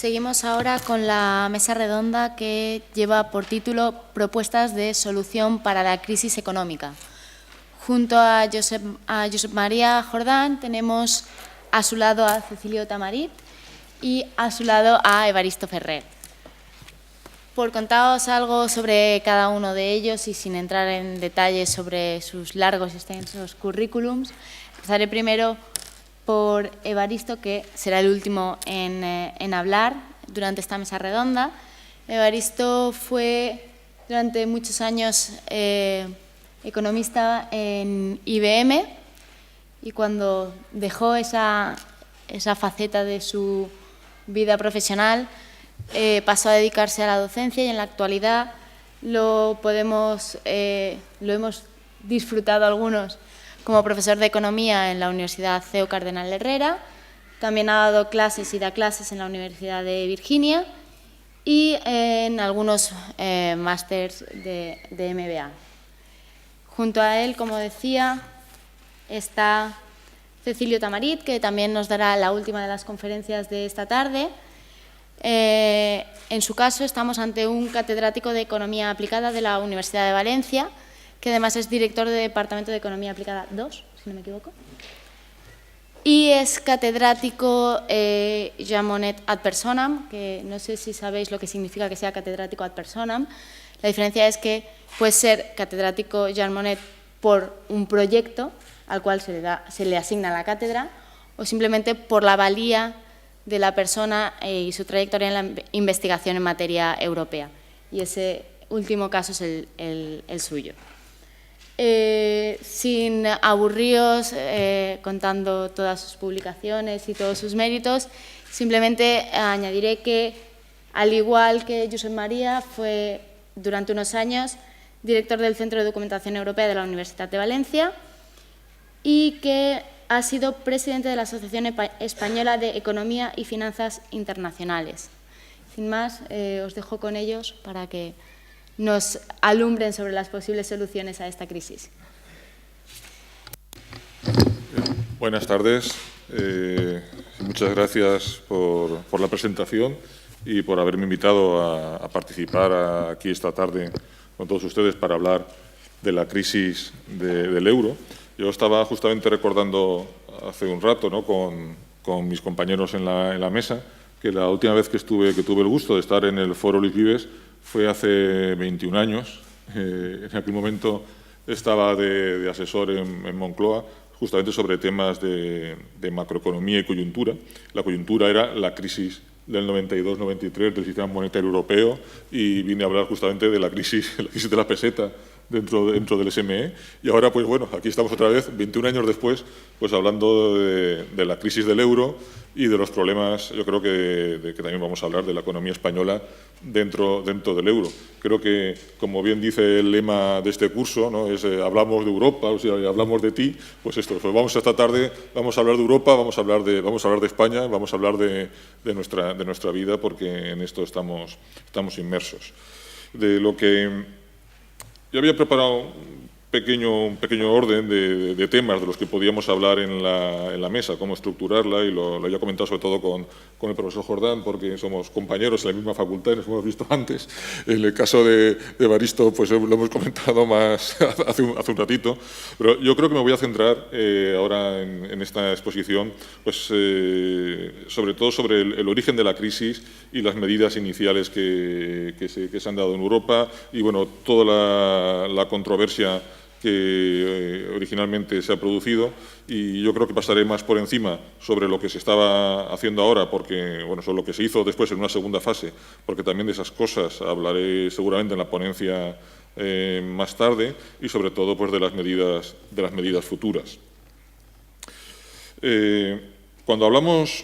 Seguimos ahora con la mesa redonda que lleva por título Propuestas de solución para la crisis económica. Junto a Josep María Jordán tenemos a su lado a Cecilio Tamarit y a su lado a Evaristo Ferrer. Por contaros algo sobre cada uno de ellos y sin entrar en detalles sobre sus largos y extensos currículums, empezaré primero por Evaristo, que será el último en hablar durante esta mesa redonda. Evaristo fue durante muchos años economista en IBM y cuando dejó esa faceta de su vida profesional pasó a dedicarse a la docencia y en la actualidad lo hemos disfrutado algunos como profesor de Economía en la Universidad CEU Cardenal Herrera. También ha dado clases y da clases en la Universidad de Virginia y en algunos másters de MBA. Junto a él, como decía, está Cecilio Tamarit, que también nos dará la última de las conferencias de esta tarde. En su caso, estamos ante un catedrático de Economía Aplicada de la Universidad de Valencia, que además es director del Departamento de Economía Aplicada 2, si no me equivoco. Y es catedrático Jean Monnet ad personam, que no sé si sabéis lo que significa que sea catedrático ad personam. La diferencia es que puede ser catedrático Jean Monnet por un proyecto al cual se le asigna la cátedra o simplemente por la valía de la persona y su trayectoria en la investigación en materia europea. Y ese último caso es el suyo. Sin aburríos contando todas sus publicaciones y todos sus méritos, simplemente añadiré que, al igual que Josep María, fue durante unos años director del Centro de Documentación Europea de la Universidad de Valencia y que ha sido presidente de la Asociación Española de Economía y Finanzas Internacionales. Sin más, os dejo con ellos para que nos alumbren sobre las posibles soluciones a esta crisis. Buenas tardes. Muchas gracias por la presentación y por haberme invitado a participar aquí esta tarde con todos ustedes para hablar de la crisis del euro. Yo estaba justamente recordando hace un rato, ¿no?, con mis compañeros en la mesa, que la última vez que tuve el gusto de estar en el Foro Luis Vives fue hace 21 años. En aquel momento estaba de asesor en Moncloa, justamente sobre temas de macroeconomía y coyuntura. La coyuntura era la crisis del 92-93 del sistema monetario europeo y vine a hablar justamente de la crisis de la peseta dentro del SME. Y ahora, pues bueno, aquí estamos otra vez, 21 años después, pues hablando de la crisis del euro y de los problemas, yo creo que también vamos a hablar de la economía española dentro del euro. Creo que, como bien dice el lema de este curso, ¿no?, es hablamos de Europa, o sea, hablamos de ti, pues esto, pues vamos esta tarde, vamos a hablar de Europa, vamos a hablar de España, vamos a hablar de nuestra vida, porque en esto estamos inmersos. De lo que yo había preparado un pequeño orden de temas de los que podíamos hablar en la mesa, cómo estructurarla, y lo había comentado sobre todo con el profesor Jordán, porque somos compañeros en la misma facultad y nos hemos visto antes. En el caso de Evaristo, pues lo hemos comentado más hace un ratito, pero yo creo que me voy a centrar ahora en esta exposición, pues sobre todo sobre el origen de la crisis y las medidas iniciales que se han dado en Europa y, bueno, toda la controversia que originalmente se ha producido, y yo creo que pasaré más por encima sobre lo que se estaba haciendo ahora, porque, bueno, sobre lo que se hizo después en una segunda fase, porque también de esas cosas hablaré seguramente en la ponencia más tarde, y sobre todo pues de las medidas futuras. Cuando hablamos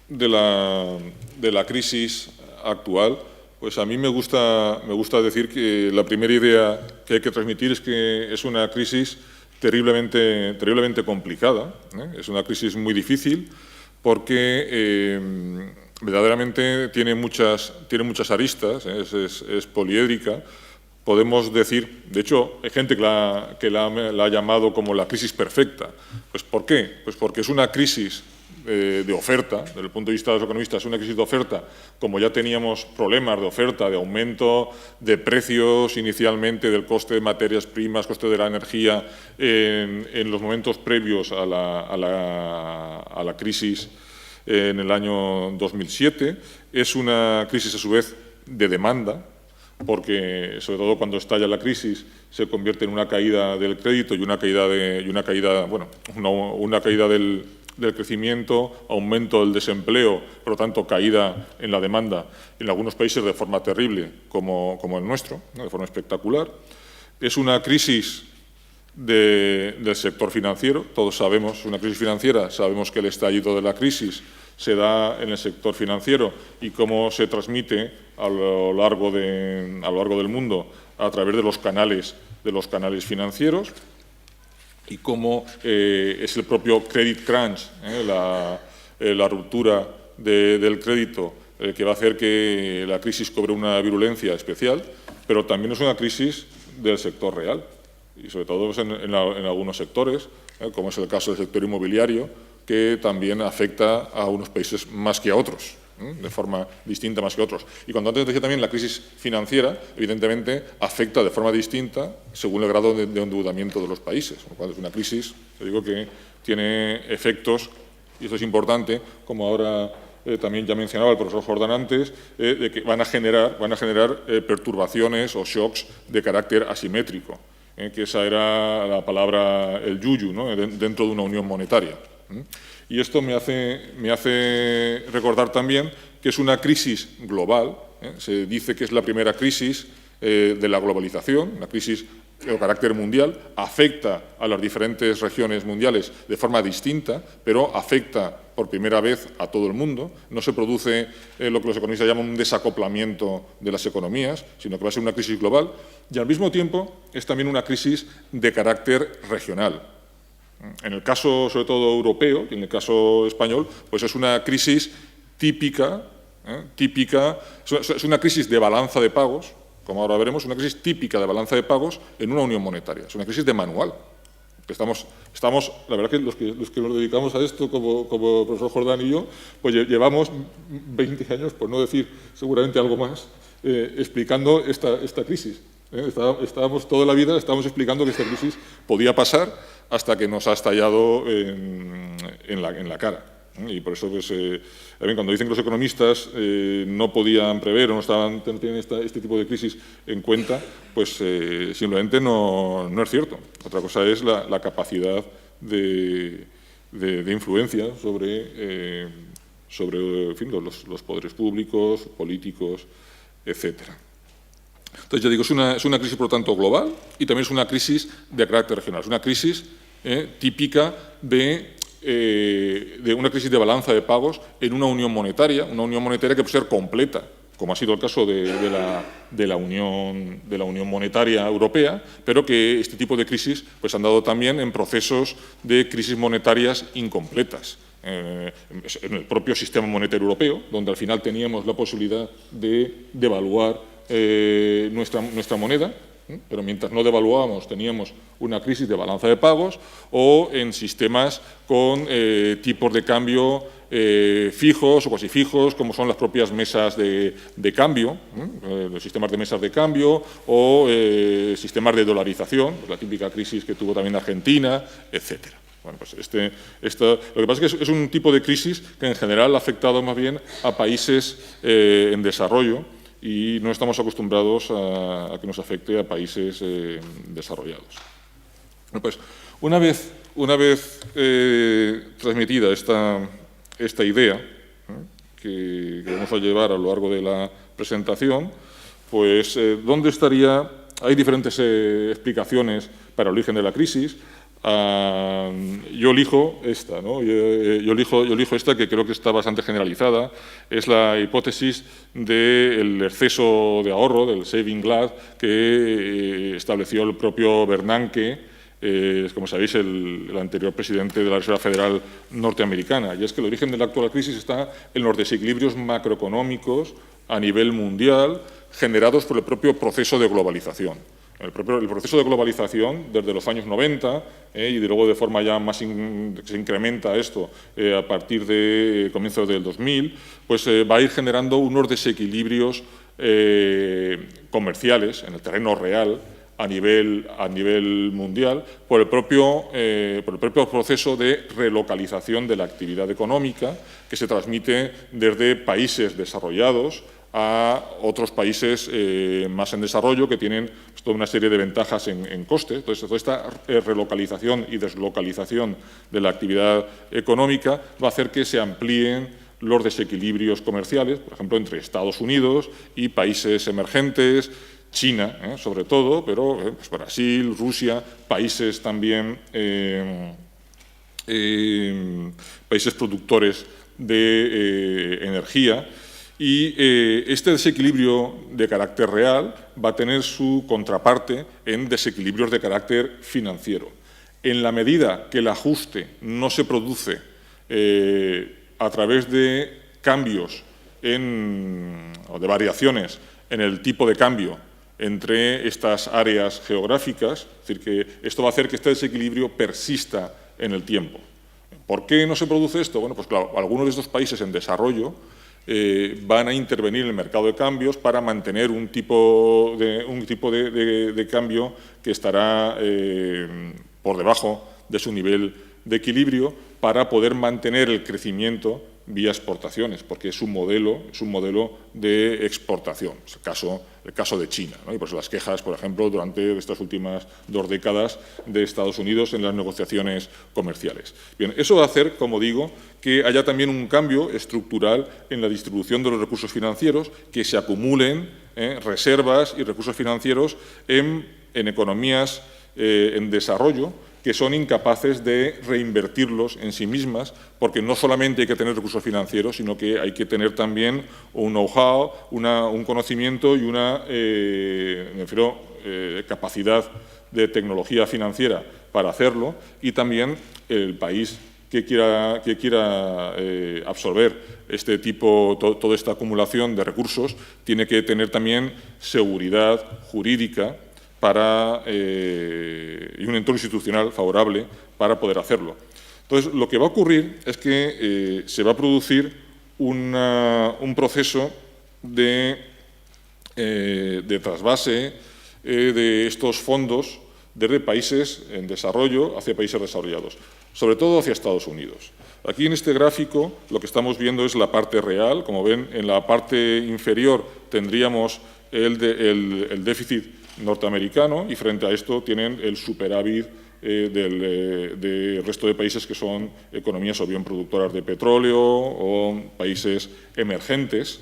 de la crisis actual, pues a mí me gusta decir que la primera idea que hay que transmitir es que es una crisis terriblemente complicada, ¿eh? Es una crisis muy difícil porque verdaderamente tiene muchas aristas, ¿eh? Es poliédrica. Podemos decir, de hecho, hay gente que la ha llamado como la crisis perfecta. Pues ¿por qué? Pues porque es una crisis de oferta, desde el punto de vista de los economistas, es una crisis de oferta, como ya teníamos problemas de oferta, de aumento de precios inicialmente, del coste de materias primas, coste de la energía, en los momentos previos a la crisis en el año 2007. Es una crisis, a su vez, de demanda, porque, sobre todo cuando estalla la crisis, se convierte en una caída del crédito y una caída del crecimiento, aumento del desempleo, por lo tanto, caída en la demanda en algunos países de forma terrible, como el nuestro, ¿no?, de forma espectacular. Es una crisis del sector financiero. Todos sabemos, una crisis financiera, sabemos que el estallido de la crisis se da en el sector financiero y cómo se transmite a lo largo del mundo a través de los canales financieros, y cómo es el propio credit crunch, la ruptura del crédito, que va a hacer que la crisis cobre una virulencia especial, pero también es una crisis del sector real, y sobre todo en algunos sectores, como es el caso del sector inmobiliario, que también afecta a unos países más que a otros, de forma distinta más que a otros. Y cuando antes decía también la crisis financiera, evidentemente afecta de forma distinta según el grado de endeudamiento de los países, lo cual es una crisis, yo digo, que tiene efectos, y esto es importante, como ahora también ya mencionaba el profesor Jordán antes, de que van a generar perturbaciones o shocks de carácter asimétrico, que esa era la palabra, el yuyu, ¿no?, dentro de una unión monetaria. Y esto me hace recordar también que es una crisis global. Se dice que es la primera crisis de la globalización, una crisis de carácter mundial, afecta a las diferentes regiones mundiales de forma distinta, pero afecta por primera vez a todo el mundo. No se produce lo que los economistas llaman un desacoplamiento de las economías, sino que va a ser una crisis global, y al mismo tiempo es también una crisis de carácter regional. En el caso, sobre todo, europeo, y en el caso español, pues es una crisis típica, es una crisis de balanza de pagos, como ahora veremos, una crisis típica de balanza de pagos en una unión monetaria. Es una crisis de manual. Estamos, la verdad que los que nos dedicamos a esto, como el profesor Jordán y yo, pues llevamos 20 años, por no decir seguramente algo más, explicando esta crisis. Estábamos toda la vida explicando que esta crisis podía pasar hasta que nos ha estallado en la cara. Y por eso, pues, cuando dicen que los economistas no podían prever o no tenían este tipo de crisis en cuenta, pues simplemente no es cierto. Otra cosa es la capacidad de influencia sobre en fin, los poderes públicos, políticos, etcétera. Entonces, ya digo, es una crisis, por lo tanto, global, y también es una crisis de carácter regional. Es una crisis típica de una crisis de balanza de pagos en una unión monetaria que puede ser completa, como ha sido el caso de la Unión Monetaria Europea, pero que este tipo de crisis pues, han dado también en procesos de crisis monetarias incompletas. En el propio sistema monetario europeo, donde al final teníamos la posibilidad de devaluar nuestra moneda, pero mientras no devaluábamos teníamos una crisis de balanza de pagos, o en sistemas con tipos de cambio fijos o cuasi fijos, como son las propias mesas de cambio, los sistemas de mesas de cambio, o sistemas de dolarización, pues la típica crisis que tuvo también Argentina, etcétera. Bueno, pues lo que pasa es que es un tipo de crisis que en general ha afectado más bien a países en desarrollo, y no estamos acostumbrados a que nos afecte a países desarrollados. Bueno, pues una vez transmitida esta idea que vamos a llevar a lo largo de la presentación, pues ¿dónde estaría? Hay diferentes explicaciones para el origen de la crisis. Yo elijo esta, ¿no? Yo elijo esta, que creo que está bastante generalizada. Es la hipótesis del exceso de ahorro, del saving glut, que estableció el propio Bernanke, como sabéis, el anterior presidente de la Reserva Federal norteamericana. Y es que el origen de la actual crisis está en los desequilibrios macroeconómicos a nivel mundial generados por el propio proceso de globalización. el proceso de globalización desde los años 90 y luego de forma ya más se incrementa esto a partir de comienzos del 2000, pues va a ir generando unos desequilibrios comerciales en el terreno real a nivel mundial por el propio proceso de relocalización de la actividad económica que se transmite desde países desarrollados a otros países más en desarrollo que tienen toda una serie de ventajas en costes. Entonces, toda esta relocalización y deslocalización de la actividad económica va a hacer que se amplíen los desequilibrios comerciales, por ejemplo, entre Estados Unidos y países emergentes, China, sobre todo, pero pues Brasil, Rusia, países también, países productores de energía. Y este desequilibrio de carácter real va a tener su contraparte en desequilibrios de carácter financiero. En la medida que el ajuste no se produce a través de cambios o de variaciones en el tipo de cambio entre estas áreas geográficas, es decir, que esto va a hacer que este desequilibrio persista en el tiempo. ¿Por qué no se produce esto? Bueno, pues claro, algunos de estos países en desarrollo van a intervenir en el mercado de cambios para mantener un tipo de cambio que estará por debajo de su nivel de equilibrio para poder mantener el crecimiento vía exportaciones, porque es un modelo de exportación. Es el caso de China, ¿no? Y por eso las quejas, por ejemplo, durante estas últimas 2 décadas de Estados Unidos en las negociaciones comerciales. Bien, eso va a hacer, como digo, que haya también un cambio estructural en la distribución de los recursos financieros, que se acumulen reservas y recursos financieros en economías en desarrollo, que son incapaces de reinvertirlos en sí mismas, porque no solamente hay que tener recursos financieros, sino que hay que tener también un know-how, un conocimiento y una capacidad de tecnología financiera para hacerlo, y también el país que quiera absorber toda esta acumulación de recursos tiene que tener también seguridad jurídica y un entorno institucional favorable para poder hacerlo. Entonces, lo que va a ocurrir es que se va a producir un proceso de trasvase de estos fondos desde países en desarrollo hacia países desarrollados, sobre todo hacia Estados Unidos. Aquí en este gráfico lo que estamos viendo es la parte real. Como ven, en la parte inferior tendríamos el déficit norteamericano y frente a esto tienen el superávit del resto de países que son economías o bien productoras de petróleo o países emergentes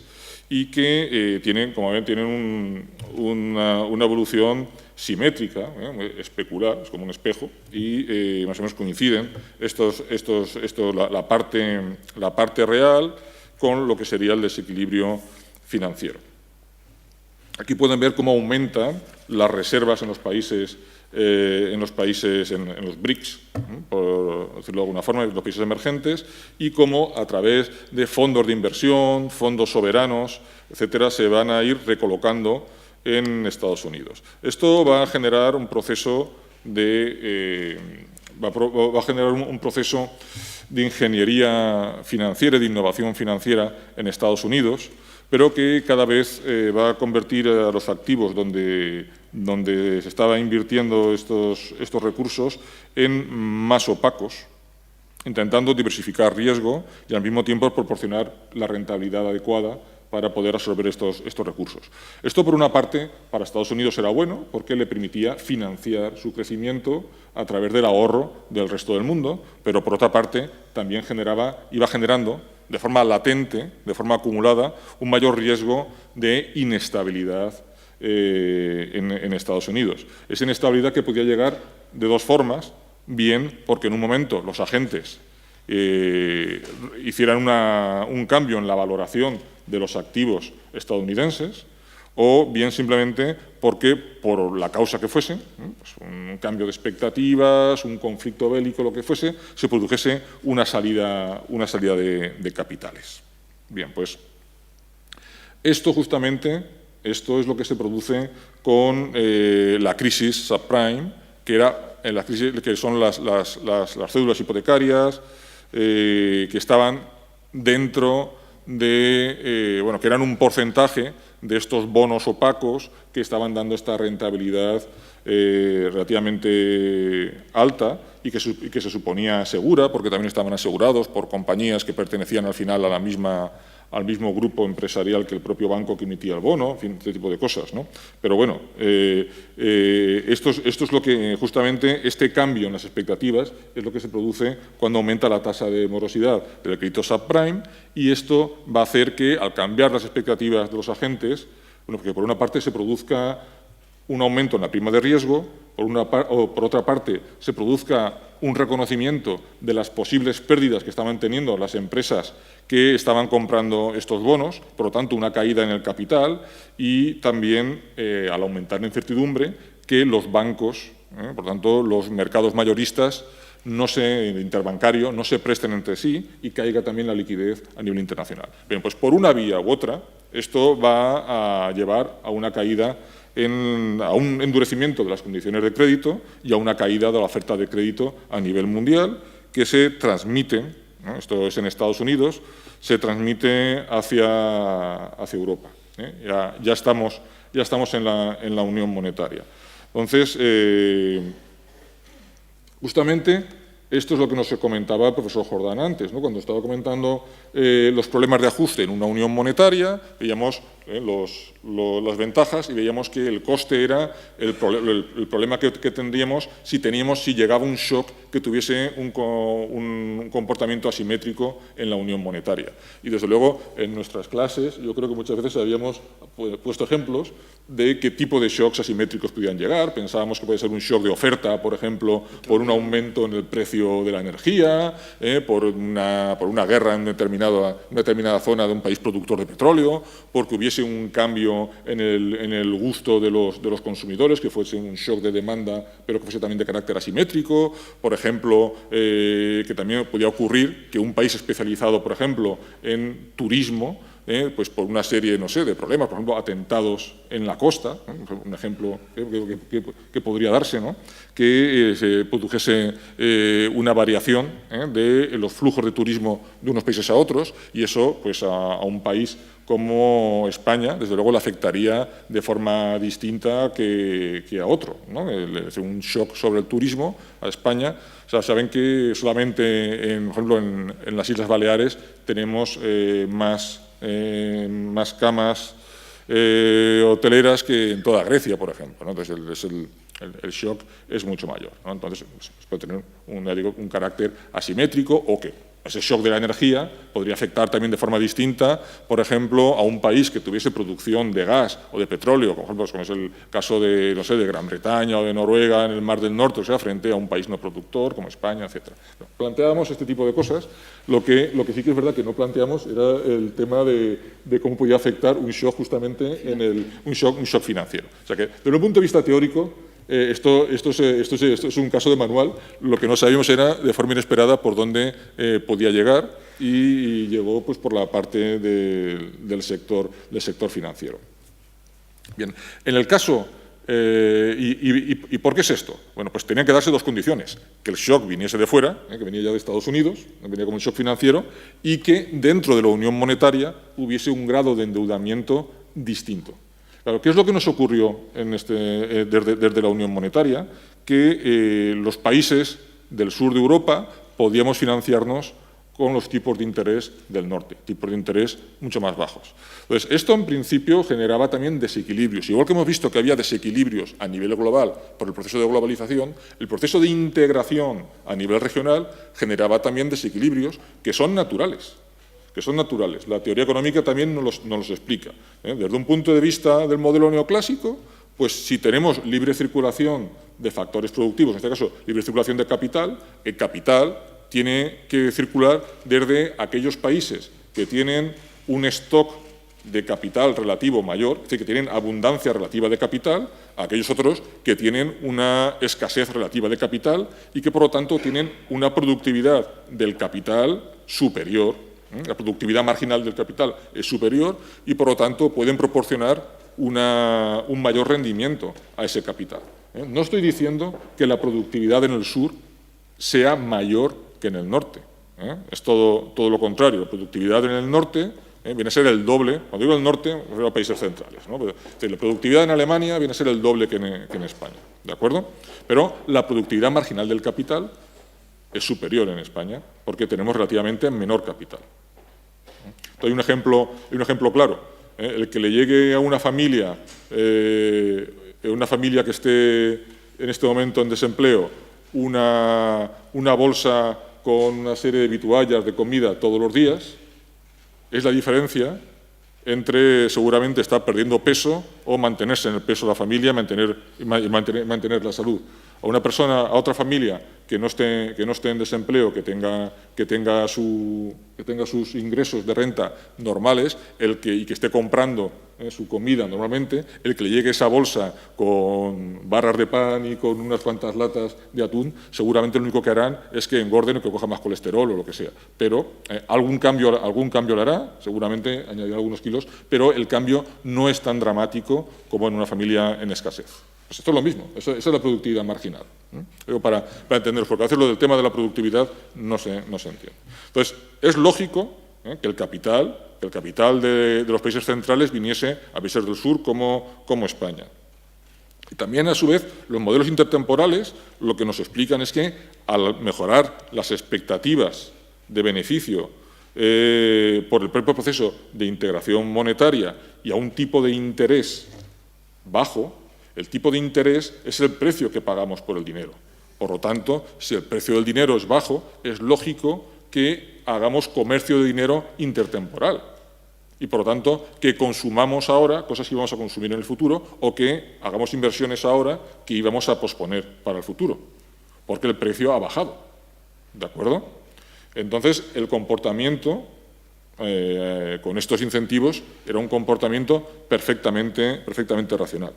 y que tienen, como ven, tienen una evolución simétrica, especular, es como un espejo, y más o menos coinciden la parte real con lo que sería el desequilibrio financiero. Aquí pueden ver cómo aumentan las reservas en los países, en los BRICS, por decirlo de alguna forma, en los países emergentes, y cómo a través de fondos de inversión, fondos soberanos, etcétera, se van a ir recolocando en Estados Unidos. Esto va a generar un proceso de ingeniería financiera, de innovación financiera en Estados Unidos, pero que cada vez va a convertir a los activos donde se estaba invirtiendo estos recursos en más opacos, intentando diversificar riesgo y al mismo tiempo proporcionar la rentabilidad adecuada para poder absorber estos recursos. Esto, por una parte, para Estados Unidos era bueno porque le permitía financiar su crecimiento a través del ahorro del resto del mundo, pero por otra parte también iba generando de forma latente, de forma acumulada, un mayor riesgo de inestabilidad en Estados Unidos. Esa inestabilidad que podía llegar de 2 formas, bien porque en un momento los agentes hicieran un cambio en la valoración de los activos estadounidenses, o bien simplemente porque, por la causa que fuese, pues un cambio de expectativas, un conflicto bélico, lo que fuese, se produjese una salida de capitales. Bien, pues esto justamente Esto es lo que se produce con la crisis subprime, que son las cédulas hipotecarias que estaban dentro de, que eran un porcentaje de estos bonos opacos que estaban dando esta rentabilidad relativamente alta y que se suponía segura, porque también estaban asegurados por compañías que pertenecían al final a al mismo grupo empresarial que el propio banco que emitía el bono, en fin, este tipo de cosas, ¿no? Pero bueno, esto es lo que, justamente, este cambio en las expectativas es lo que se produce cuando aumenta la tasa de morosidad del crédito subprime, y esto va a hacer que, al cambiar las expectativas de los agentes, que por una parte se produzca un aumento en la prima de riesgo, por otra parte se produzca un reconocimiento de las posibles pérdidas que estaban teniendo las empresas que estaban comprando estos bonos, por lo tanto una caída en el capital, y también al aumentar la incertidumbre que los bancos, por tanto los mercados mayoristas interbancario no se presten entre sí y caiga también la liquidez a nivel internacional. Bien, pues por una vía u otra esto va a llevar a una caída, a un endurecimiento de las condiciones de crédito y a una caída de la oferta de crédito a nivel mundial, que se transmite, ¿no? Esto es en Estados Unidos, se transmite hacia Europa. Ya estamos en la Unión Monetaria. Entonces, justamente esto es lo que nos comentaba el profesor Jordán antes, ¿no? Cuando estaba comentando los problemas de ajuste en una unión monetaria, veíamos las ventajas y veíamos que el coste era el problema que tendríamos si llegaba un shock que tuviese un comportamiento asimétrico en la unión monetaria. Y desde luego en nuestras clases yo creo que muchas veces habíamos puesto ejemplos de qué tipo de shocks asimétricos podían llegar. Pensábamos que puede ser un shock de oferta, por ejemplo, por un aumento en el precio de la energía, por una guerra en una determinada zona de un país productor de petróleo, porque hubiese un cambio en el gusto de los consumidores, que fuese un shock de demanda, pero que fuese también de carácter asimétrico. Por ejemplo, que también podía ocurrir que un país especializado, por ejemplo, en turismo, pues por una serie, no sé, de problemas, por ejemplo, atentados en la costa, ¿no? Un ejemplo que podría darse, ¿no? Que se produjese una variación de los flujos de turismo de unos países a otros, y eso pues a un país como España, desde luego, le afectaría de forma distinta que a otro, ¿no? Un shock sobre el turismo a España. O sea, saben que solamente, por ejemplo, en las Islas Baleares tenemos más camas hoteleras que en toda Grecia, por ejemplo, ¿no? Entonces, el shock es mucho mayor, ¿no? Entonces, puede tener un carácter asimétrico, o que ese shock de la energía podría afectar también de forma distinta, por ejemplo, a un país que tuviese producción de gas o de petróleo, por ejemplo, como es el caso de, no sé, de Gran Bretaña o de Noruega en el Mar del Norte, o sea, frente a un país no productor como España, etc. Planteábamos este tipo de cosas. Lo que sí que es verdad que no planteamos era el tema de cómo podía afectar un shock justamente un shock financiero. O sea que, desde un punto de vista teórico, esto es un caso de manual. Lo que no sabíamos era, de forma inesperada, por dónde podía llegar, y llegó pues por la parte del sector financiero. Bien, en el caso... ¿Y por qué es esto? Bueno, pues tenían que darse dos condiciones: que el shock viniese de fuera, que venía ya de Estados Unidos, venía como un shock financiero, y que dentro de la unión monetaria hubiese un grado de endeudamiento distinto. Claro, ¿qué es lo que nos ocurrió desde la Unión Monetaria? Que los países del sur de Europa podíamos financiarnos con los tipos de interés del norte, tipos de interés mucho más bajos. Entonces, esto en principio generaba también desequilibrios. Igual que hemos visto que había desequilibrios a nivel global por el proceso de globalización, el proceso de integración a nivel regional generaba también desequilibrios que son naturales. La teoría económica también nos los explica. Desde un punto de vista del modelo neoclásico, pues si tenemos libre circulación de factores productivos, en este caso libre circulación de capital, el capital tiene que circular desde aquellos países que tienen un stock de capital relativo mayor, es decir, que tienen abundancia relativa de capital, a aquellos otros que tienen una escasez relativa de capital y que, por lo tanto, tienen una productividad del capital superior. La productividad marginal del capital es superior y, por lo tanto, pueden proporcionar un mayor rendimiento a ese capital. No estoy diciendo que la productividad en el sur sea mayor que en el norte. Es todo lo contrario. La productividad en el norte viene a ser el doble. Cuando digo el norte, me refiero a países centrales, ¿no? La productividad en Alemania viene a ser el doble que en España, ¿de acuerdo? Pero la productividad marginal del capital es superior en España porque tenemos relativamente menor capital. Hay un ejemplo claro. El que le llegue a una familia que esté en este momento en desempleo una bolsa con una serie de vituallas de comida todos los días, es la diferencia entre seguramente estar perdiendo peso o mantenerse en el peso de la familia, mantener la salud. A otra familia que no esté en desempleo, que tenga sus ingresos de renta normales y que esté comprando su comida normalmente, el que le llegue esa bolsa con barras de pan y con unas cuantas latas de atún, seguramente lo único que harán es que engorden o que coja más colesterol o lo que sea. Pero algún cambio lo hará, seguramente añadirá algunos kilos, pero el cambio no es tan dramático como en una familia en escasez. Pues esto es lo mismo, esa es la productividad marginal. Pero para entenderos, porque a veces lo del tema de la productividad no se entiende. Entonces, es lógico que el capital de los países centrales viniese a países del sur como España. Y también, a su vez, los modelos intertemporales lo que nos explican es que al mejorar las expectativas de beneficio por el propio proceso de integración monetaria y a un tipo de interés bajo, el tipo de interés es el precio que pagamos por el dinero. Por lo tanto, si el precio del dinero es bajo, es lógico que hagamos comercio de dinero intertemporal y, por lo tanto, que consumamos ahora cosas que íbamos a consumir en el futuro o que hagamos inversiones ahora que íbamos a posponer para el futuro, porque el precio ha bajado. ¿De acuerdo? Entonces, el comportamiento con estos incentivos era un comportamiento perfectamente racional.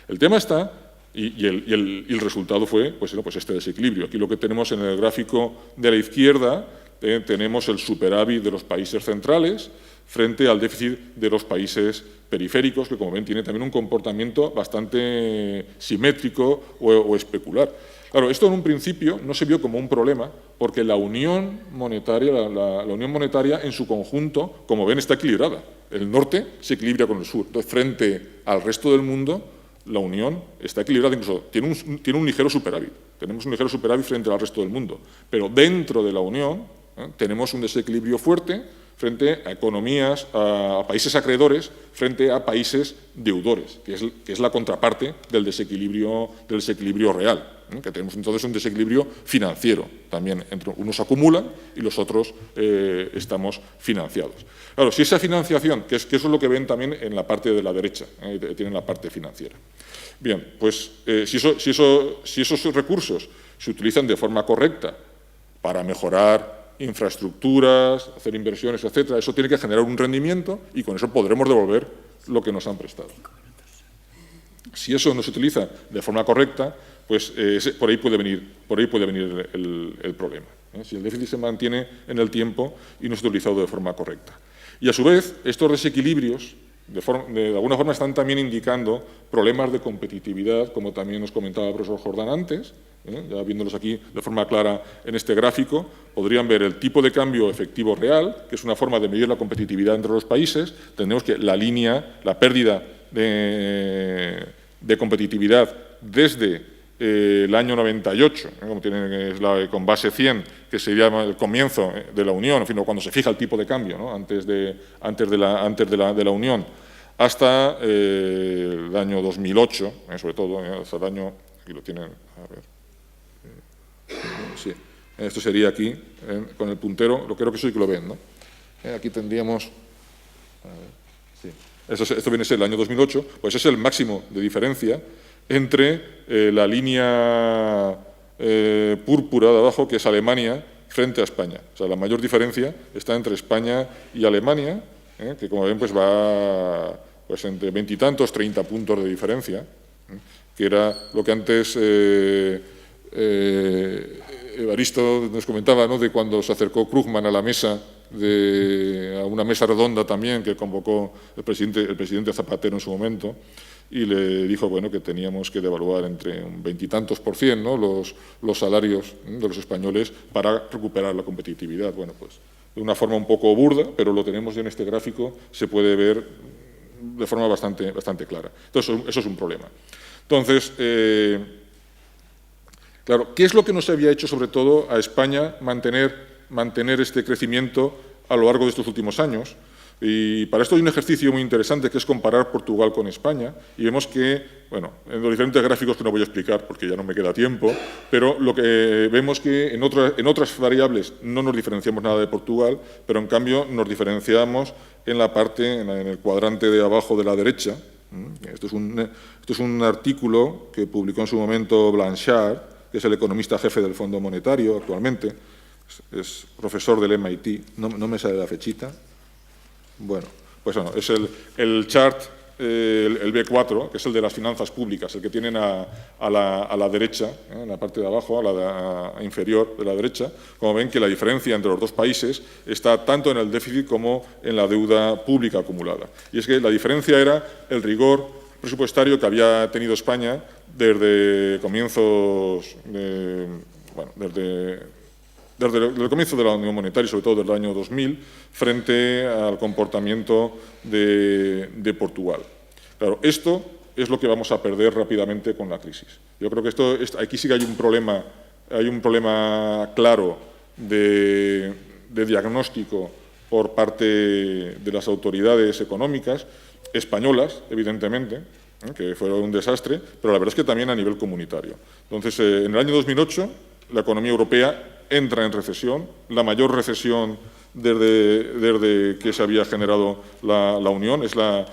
El tema está, y el resultado fue pues este desequilibrio. Aquí lo que tenemos en el gráfico de la izquierda, tenemos el superávit de los países centrales frente al déficit de los países periféricos, que, como ven, tiene también un comportamiento bastante simétrico o especular. Claro, esto en un principio no se vio como un problema, porque la unión monetaria, la unión monetaria en su conjunto, como ven, está equilibrada. El norte se equilibra con el sur. Entonces, frente al resto del mundo, la Unión está equilibrada, incluso tiene un ligero superávit. Tenemos un ligero superávit frente al resto del mundo. Pero dentro de la Unión tenemos un desequilibrio fuerte frente a economías, a países acreedores, frente a países deudores, que es la contraparte del desequilibrio real. Que tenemos entonces un desequilibrio financiero también. Entre unos acumulan y los otros estamos financiados. Claro, si esa financiación, que eso es lo que ven también en la parte de la derecha, tienen la parte financiera. Bien, pues si esos recursos se utilizan de forma correcta para mejorar infraestructuras, hacer inversiones, etcétera, eso tiene que generar un rendimiento y con eso podremos devolver lo que nos han prestado. Si eso no se utiliza de forma correcta, pues por ahí puede venir el problema. Si el déficit se mantiene en el tiempo y no se ha utilizado de forma correcta. Y a su vez, estos desequilibrios de alguna forma están también indicando problemas de competitividad, como también nos comentaba el profesor Jordán antes, ya viéndolos aquí de forma clara en este gráfico, podrían ver el tipo de cambio efectivo real, que es una forma de medir la competitividad entre los países. Tenemos que la pérdida de competitividad desde el año 98, como tienen con base 100, que sería el comienzo de la Unión, en fin, cuando se fija el tipo de cambio, ¿no? antes de la Unión, hasta el año 2008, sobre todo, hasta el año, aquí lo tienen, a ver, sí, esto sería aquí, con el puntero, creo que eso sí que lo ven, ¿no? Aquí tendríamos, a ver, sí. Esto viene a ser el año 2008, pues es el máximo de diferencia entre la línea púrpura de abajo, que es Alemania, frente a España. O sea, la mayor diferencia está entre España y Alemania, que, como ven, pues va pues entre 20 y tantos, 30 puntos de diferencia, que era lo que antes Evaristo nos comentaba, ¿no?, de cuando se acercó Krugman a la mesa a una mesa redonda también que convocó el presidente Zapatero en su momento, y le dijo bueno, que teníamos que devaluar entre un 20 y tantos %, ¿no?, los salarios de los españoles para recuperar la competitividad. Bueno, pues de una forma un poco burda, pero lo tenemos ya en este gráfico, se puede ver de forma bastante clara. Entonces, eso es un problema. Entonces, claro, ¿qué es lo que nos había hecho, sobre todo, a España mantener este crecimiento a lo largo de estos últimos años? Y para esto hay un ejercicio muy interesante que es comparar Portugal con España, y vemos que, bueno, en los diferentes gráficos que no voy a explicar porque ya no me queda tiempo, pero lo que vemos que en otras variables no nos diferenciamos nada de Portugal, pero en cambio nos diferenciamos en la parte, en el cuadrante de abajo de la derecha. Esto es un artículo que publicó en su momento Blanchard, que es el economista jefe del Fondo Monetario actualmente, es profesor del MIT, no me sale la fechita. Bueno, pues bueno, es el chart, el B4, que es el de las finanzas públicas, el que tienen a la derecha, en la parte de abajo, a la inferior de la derecha. Como ven que la diferencia entre los dos países está tanto en el déficit como en la deuda pública acumulada. Y es que la diferencia era el rigor presupuestario que había tenido España desde comienzos desde el comienzo de la Unión Monetaria, sobre todo desde el año 2000, frente al comportamiento de Portugal. Claro, esto es lo que vamos a perder rápidamente con la crisis. Yo creo que aquí sí que hay un problema claro de diagnóstico por parte de las autoridades económicas españolas, evidentemente, que fue un desastre, pero la verdad es que también a nivel comunitario. Entonces, en el año 2008, la economía europea entra en recesión, la mayor recesión desde que se había generado la Unión. Es la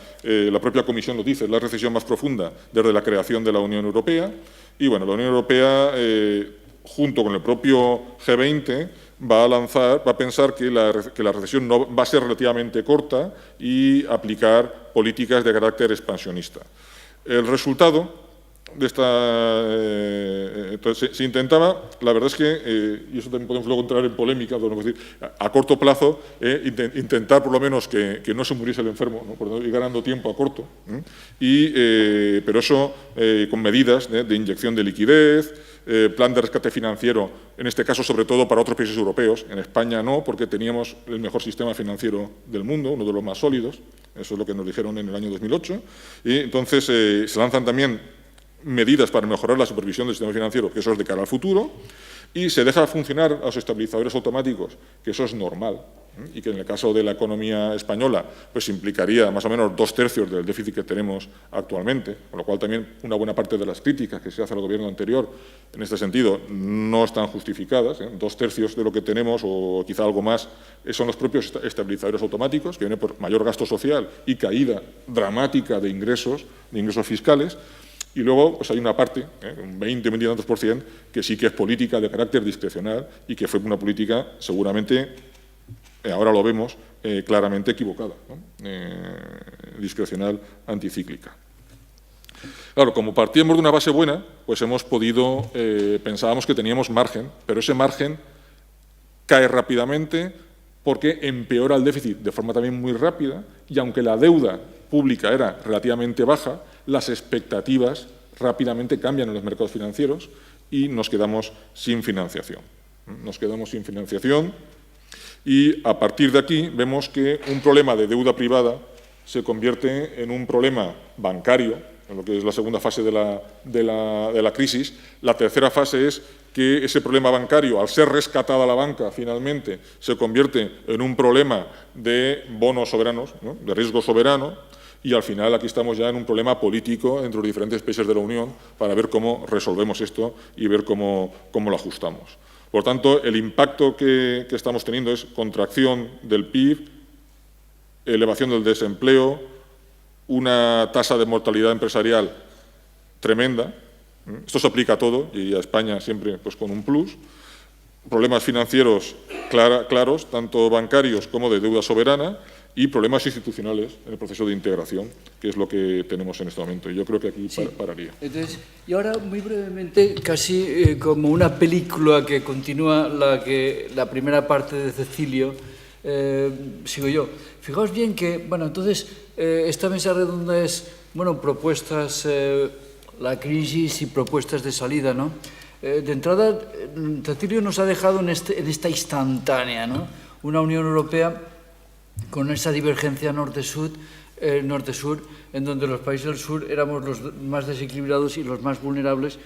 propia Comisión lo dice, es la recesión más profunda desde la creación de la Unión Europea. Y bueno, la Unión Europea, junto con el propio G20, va a pensar que la recesión no va a ser relativamente corta y aplicar políticas de carácter expansionista. El resultado de entonces se intentaba, la verdad es que, y eso también podemos luego entrar en polémica, podemos decir, a corto plazo, intentar por lo menos que no se muriese el enfermo, ¿no?, por ir ganando tiempo a corto, pero eso con medidas de inyección de liquidez, plan de rescate financiero, en este caso sobre todo para otros países europeos. En España no, porque teníamos el mejor sistema financiero del mundo, uno de los más sólidos, eso es lo que nos dijeron en el año 2008, y entonces se lanzan también medidas para mejorar la supervisión del sistema financiero, que eso es de cara al futuro, y se deja funcionar a los estabilizadores automáticos, que eso es normal, y que en el caso de la economía española pues implicaría más o menos 2/3 del déficit que tenemos actualmente, con lo cual también una buena parte de las críticas que se hace al gobierno anterior en este sentido no están justificadas. 2/3 de lo que tenemos, o quizá algo más, son los propios estabilizadores automáticos, que vienen por mayor gasto social y caída dramática de ingresos fiscales. Y luego pues hay una parte, un 20 y tantos %, que sí que es política de carácter discrecional y que fue una política seguramente, ahora lo vemos, claramente equivocada, ¿no?, discrecional, anticíclica. Claro, como partíamos de una base buena, pues hemos podido, pensábamos que teníamos margen, pero ese margen cae rápidamente porque empeora el déficit de forma también muy rápida, y aunque la deuda pública era relativamente baja, las expectativas rápidamente cambian en los mercados financieros y nos quedamos sin financiación. Y a partir de aquí vemos que un problema de deuda privada se convierte en un problema bancario, en lo que es la segunda fase de la crisis. La tercera fase es que ese problema bancario, al ser rescatada la banca finalmente, se convierte en un problema de bonos soberanos, ¿no?, de riesgo soberano, y al final aquí estamos ya en un problema político entre los diferentes países de la Unión para ver cómo resolvemos esto y ver cómo lo ajustamos. Por tanto, el impacto que estamos teniendo es contracción del PIB, elevación del desempleo, una tasa de mortalidad empresarial tremenda. Esto se aplica a todo, y a España siempre pues con un plus. Problemas financieros claros, tanto bancarios como de deuda soberana, y problemas institucionales en el proceso de integración, que es lo que tenemos en este momento. Y yo creo que aquí pararía. Entonces, y ahora, muy brevemente, casi como una película que continúa la primera parte de Cecilio, Sigo yo. Fijaos bien que, bueno, entonces, esta mesa redonda es, bueno, propuestas, la crisis y propuestas de salida, ¿no? De entrada, Cecilio nos ha dejado en esta instantánea, ¿no? Una Unión Europea con esa divergencia norte-sur, en donde los países del sur éramos los más desequilibrados y los más vulnerables,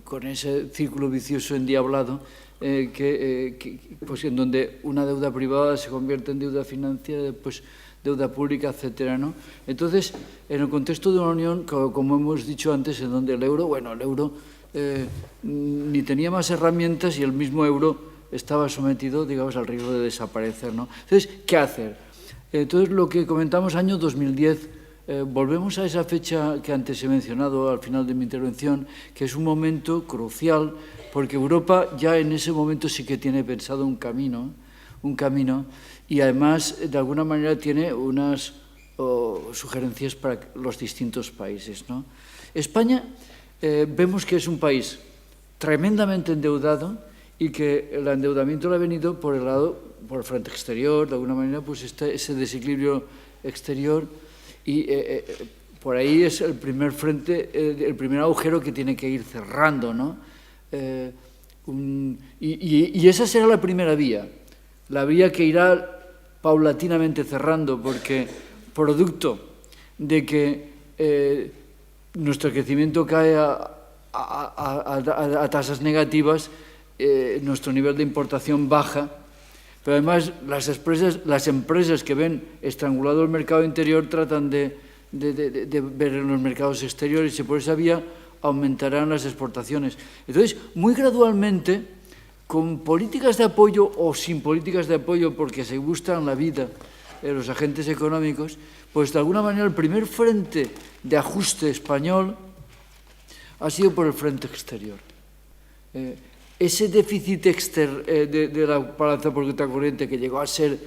con ese círculo vicioso endiablado, pues en donde una deuda privada se convierte en deuda financiera, después deuda pública, etcétera, ¿no? Entonces, en el contexto de una unión, como hemos dicho antes, en donde el euro, bueno, el euro ni tenía más herramientas y el mismo euro estaba sometido, digamos, al riesgo de desaparecer, ¿no? Entonces, ¿qué hacer? Entonces, lo que comentamos, año 2010, volvemos a esa fecha que antes he mencionado al final de mi intervención, que es un momento crucial, porque Europa ya en ese momento sí que tiene pensado un camino, y además, de alguna manera, tiene unas sugerencias para los distintos países, ¿no? España, vemos que es un país tremendamente endeudado y que el endeudamiento le ha venido por el frente exterior, de alguna manera, pues ese desequilibrio exterior, y por ahí es el primer frente, el primer agujero que tiene que ir cerrando, ¿no? Y esa será la primera vía, la vía que irá paulatinamente cerrando, porque producto de que nuestro crecimiento cae a tasas negativas, nuestro nivel de importación baja, pero además las empresas que ven estrangulado el mercado interior tratan de ver en los mercados exteriores y por esa vía aumentarán las exportaciones. Entonces, muy gradualmente, con políticas de apoyo o sin políticas de apoyo, porque se gustan la vida de los agentes económicos, pues de alguna manera el primer frente de ajuste español ha sido por el frente exterior. Ese déficit de la balanza corriente que llegó a ser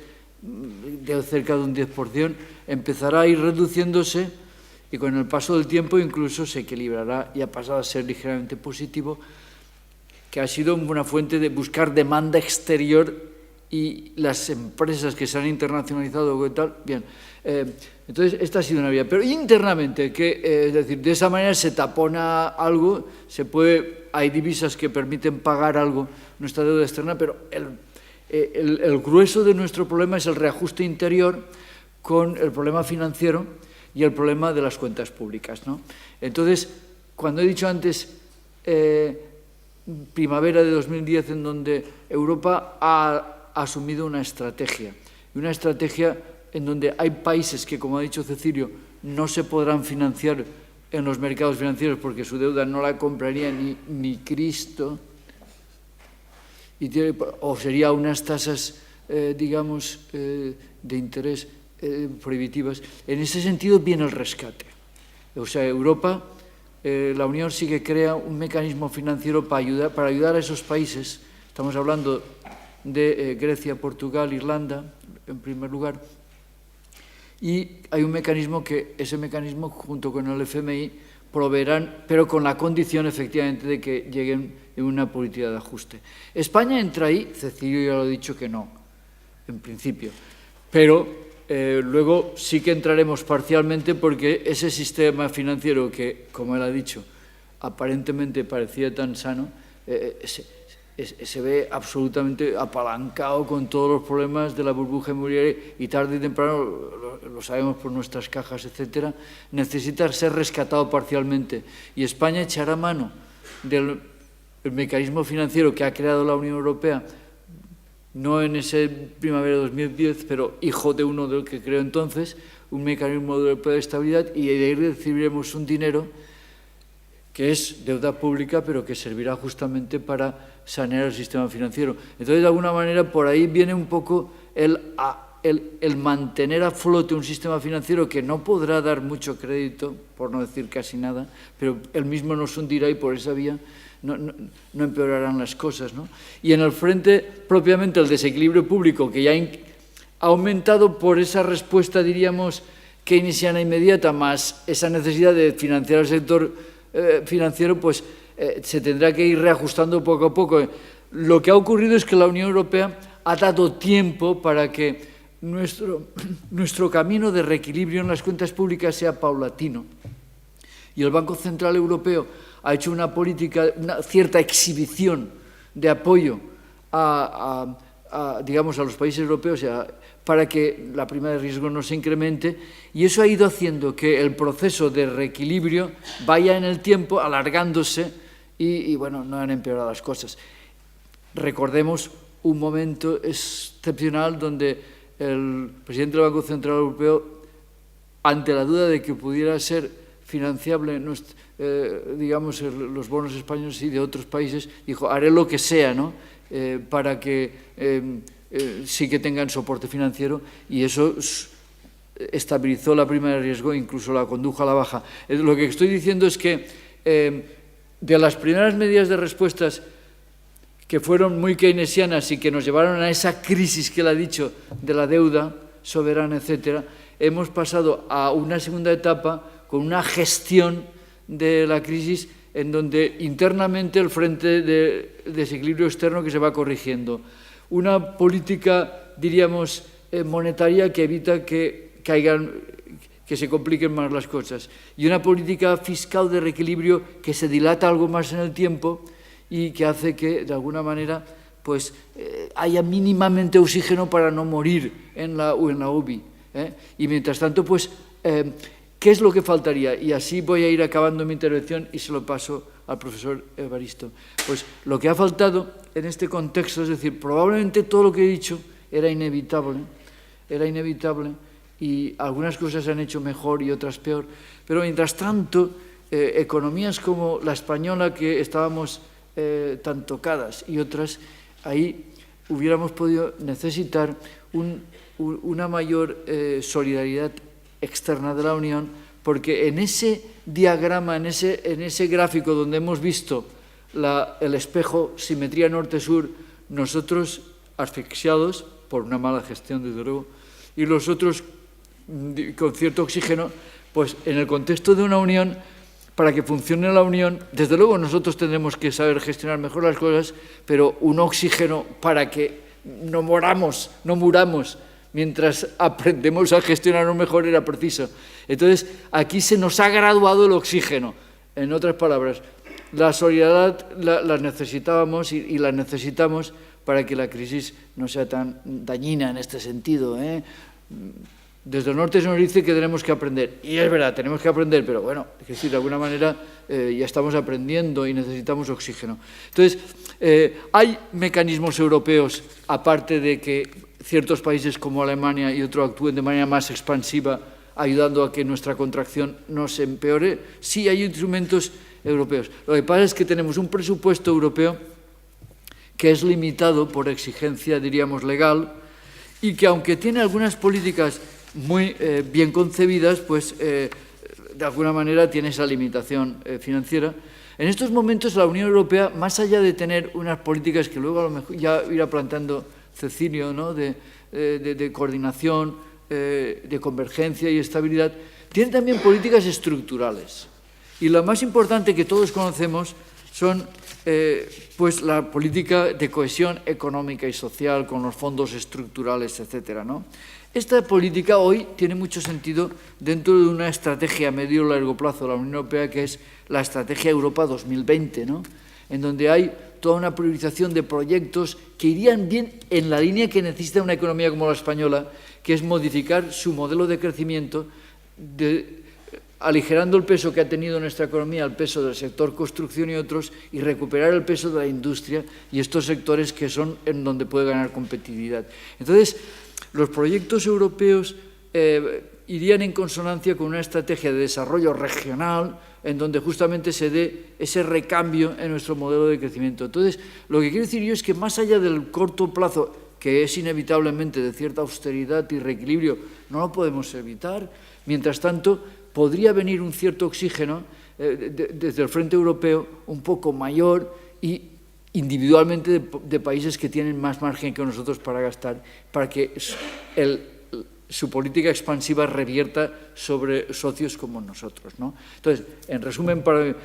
de cerca de un 10%, empezará a ir reduciéndose y con el paso del tiempo incluso se equilibrará y ha pasado a ser ligeramente positivo, que ha sido una fuente de buscar demanda exterior y las empresas que se han internacionalizado o tal, bien. Entonces, esta ha sido una vía. Pero internamente, es decir, de esa manera se tapona algo, hay divisas que permiten pagar algo, nuestra deuda externa, pero el grueso de nuestro problema es el reajuste interior con el problema financiero y el problema de las cuentas públicas, ¿no? Entonces, cuando he dicho antes primavera de 2010, en donde Europa ha asumido una estrategia en donde hay países que, como ha dicho Cecilio, no se podrán financiar en los mercados financieros porque su deuda no la compraría ni Cristo, o sería unas tasas, digamos, de interés prohibitivas. En ese sentido viene el rescate. O sea, Europa, la Unión sí que crea un mecanismo financiero para ayudar a esos países. Estamos hablando de Grecia, Portugal, Irlanda, en primer lugar. Y hay un mecanismo ese mecanismo, junto con el FMI, proveerán, pero con la condición, efectivamente, de que lleguen en una política de ajuste. España entra ahí, Cecilio ya lo ha dicho que no, en principio. Pero luego sí que entraremos parcialmente porque ese sistema financiero que, como él ha dicho, aparentemente parecía tan sano, se ve absolutamente apalancado con todos los problemas de la burbuja inmobiliaria y tarde y temprano, lo sabemos por nuestras cajas, etcétera, necesita ser rescatado parcialmente. Y España echará mano del mecanismo financiero que ha creado la Unión Europea, no en ese primavera de 2010, pero hijo de uno del que creó entonces, un mecanismo europeo de estabilidad, y de ahí recibiremos un dinero que es deuda pública, pero que servirá justamente para sanear el sistema financiero. Entonces, de alguna manera, por ahí viene un poco el mantener a flote un sistema financiero que no podrá dar mucho crédito, por no decir casi nada, pero él mismo nos hundirá y por esa vía no empeorarán las cosas, ¿no? Y en el frente, propiamente, el desequilibrio público, que ya ha aumentado por esa respuesta, diríamos, keynesiana inmediata, más esa necesidad de financiar el sector financiero, pues se tendrá que ir reajustando poco a poco. Lo que ha ocurrido es que la Unión Europea ha dado tiempo para que nuestro camino de reequilibrio en las cuentas públicas sea paulatino. Y el Banco Central Europeo ha hecho una política, una cierta exhibición de apoyo digamos, a los países europeos para que la prima de riesgo no se incremente, y eso ha ido haciendo que el proceso de reequilibrio vaya en el tiempo alargándose y bueno, no han empeorado las cosas. Recordemos un momento excepcional donde el presidente del Banco Central Europeo, ante la duda de que pudiera ser financiable, digamos, los bonos españoles y de otros países, dijo, haré lo que sea, ¿no?, para que sí que tengan soporte financiero, y eso estabilizó la prima de riesgo e incluso la condujo a la baja. Lo que estoy diciendo es que de las primeras medidas de respuestas que fueron muy keynesianas y que nos llevaron a esa crisis que él ha dicho de la deuda soberana, etcétera, hemos pasado a una segunda etapa con una gestión de la crisis en donde internamente el frente de desequilibrio externo que se va corrigiendo. Una política, diríamos, monetaria que evita que se compliquen más las cosas. Y una política fiscal de reequilibrio que se dilata algo más en el tiempo y que hace que, de alguna manera, pues, haya mínimamente oxígeno para no morir en la UBI. Y mientras tanto, pues, ¿qué es lo que faltaría? Y así voy a ir acabando mi intervención y se lo paso al profesor Evaristo. Pues lo que ha faltado en este contexto, es decir, probablemente todo lo que he dicho era inevitable y algunas cosas se han hecho mejor y otras peor, pero mientras tanto, economías como la española, que estábamos tan tocadas, y otras, ahí hubiéramos podido necesitar una mayor solidaridad externa de la Unión, porque en ese diagrama, en ese gráfico donde hemos visto el espejo simetría norte-sur, nosotros asfixiados por una mala gestión, desde luego, y los otros con cierto oxígeno, pues en el contexto de una unión, para que funcione la unión, desde luego nosotros tendremos que saber gestionar mejor las cosas, pero un oxígeno para que no muramos mientras aprendemos a gestionarlo mejor era preciso. Entonces, aquí se nos ha graduado el oxígeno. En otras palabras, la solidaridad la necesitábamos y la necesitamos para que la crisis no sea tan dañina en este sentido. Desde el norte se nos dice que tenemos que aprender, y es verdad, tenemos que aprender, pero bueno, es decir, de alguna manera ya estamos aprendiendo y necesitamos oxígeno. Entonces, hay mecanismos europeos, aparte de que ciertos países como Alemania y otros actúen de manera más expansiva, ayudando a que nuestra contracción no se empeore. Sí hay instrumentos europeos. Lo que pasa es que tenemos un presupuesto europeo que es limitado por exigencia, diríamos, legal, y que aunque tiene algunas políticas muy bien concebidas, pues de alguna manera tiene esa limitación financiera. En estos momentos la Unión Europea, más allá de tener unas políticas que luego a lo mejor ya irá planteando Cecilio, ¿no?, de coordinación, de convergencia y estabilidad, tiene también políticas estructurales. Y la más importante que todos conocemos son pues la política de cohesión económica y social con los fondos estructurales, etcétera, ¿no? Esta política hoy tiene mucho sentido dentro de una estrategia a medio y largo plazo de la Unión Europea, que es la Estrategia Europa 2020, ¿no?, en donde hay toda una priorización de proyectos que irían bien en la línea que necesita una economía como la española, que es modificar su modelo de crecimiento, aligerando el peso que ha tenido nuestra economía, el peso del sector construcción y otros, y recuperar el peso de la industria y estos sectores que son en donde puede ganar competitividad. Entonces, los proyectos europeos irían en consonancia con una estrategia de desarrollo regional en donde justamente se dé ese recambio en nuestro modelo de crecimiento. Entonces, lo que quiero decir yo es que más allá del corto plazo, que es inevitablemente de cierta austeridad y reequilibrio, no lo podemos evitar. Mientras tanto, podría venir un cierto oxígeno desde el frente europeo un poco mayor y individualmente de países que tienen más margen que nosotros para gastar, para que su política expansiva revierta sobre socios como nosotros, ¿no? Entonces, en resumen, para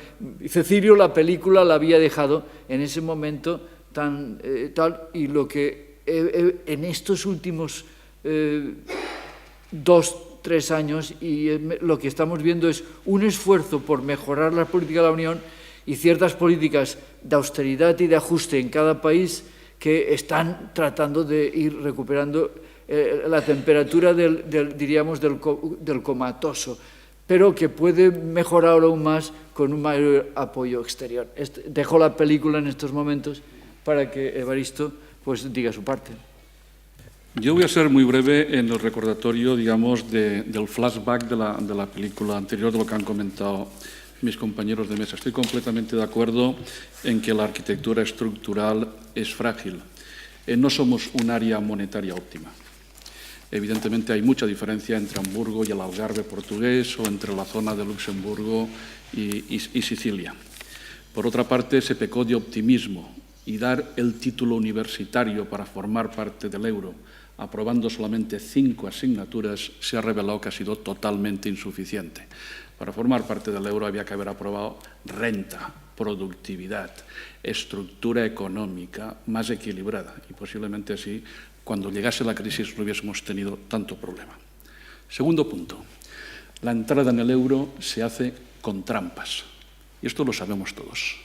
Cecilio la película la había dejado en ese momento tal, y lo que en estos últimos 2-3 años, y lo que estamos viendo es un esfuerzo por mejorar la política de la Unión y ciertas políticas de austeridad y de ajuste en cada país que están tratando de ir recuperando la temperatura diríamos, del comatoso, pero que puede mejorar aún más con un mayor apoyo exterior. Dejo la película en estos momentos para que Evaristo pues diga su parte. Yo voy a ser muy breve en el recordatorio, digamos, del flashback de la película anterior, de lo que han comentado mis compañeros de mesa. Estoy completamente de acuerdo en que la arquitectura estructural es frágil. No somos un área monetaria óptima. Evidentemente hay mucha diferencia entre Hamburgo y el Algarve portugués o entre la zona de Luxemburgo y Sicilia. Por otra parte, se pecó de optimismo y dar el título universitario para formar parte del euro, aprobando solamente 5 asignaturas, se ha revelado que ha sido totalmente insuficiente. Para formar parte del euro había que haber aprobado renta, productividad, estructura económica más equilibrada y posiblemente así, cuando llegase la crisis, no hubiésemos tenido tanto problema. Segundo punto, la entrada en el euro se hace con trampas y esto lo sabemos todos.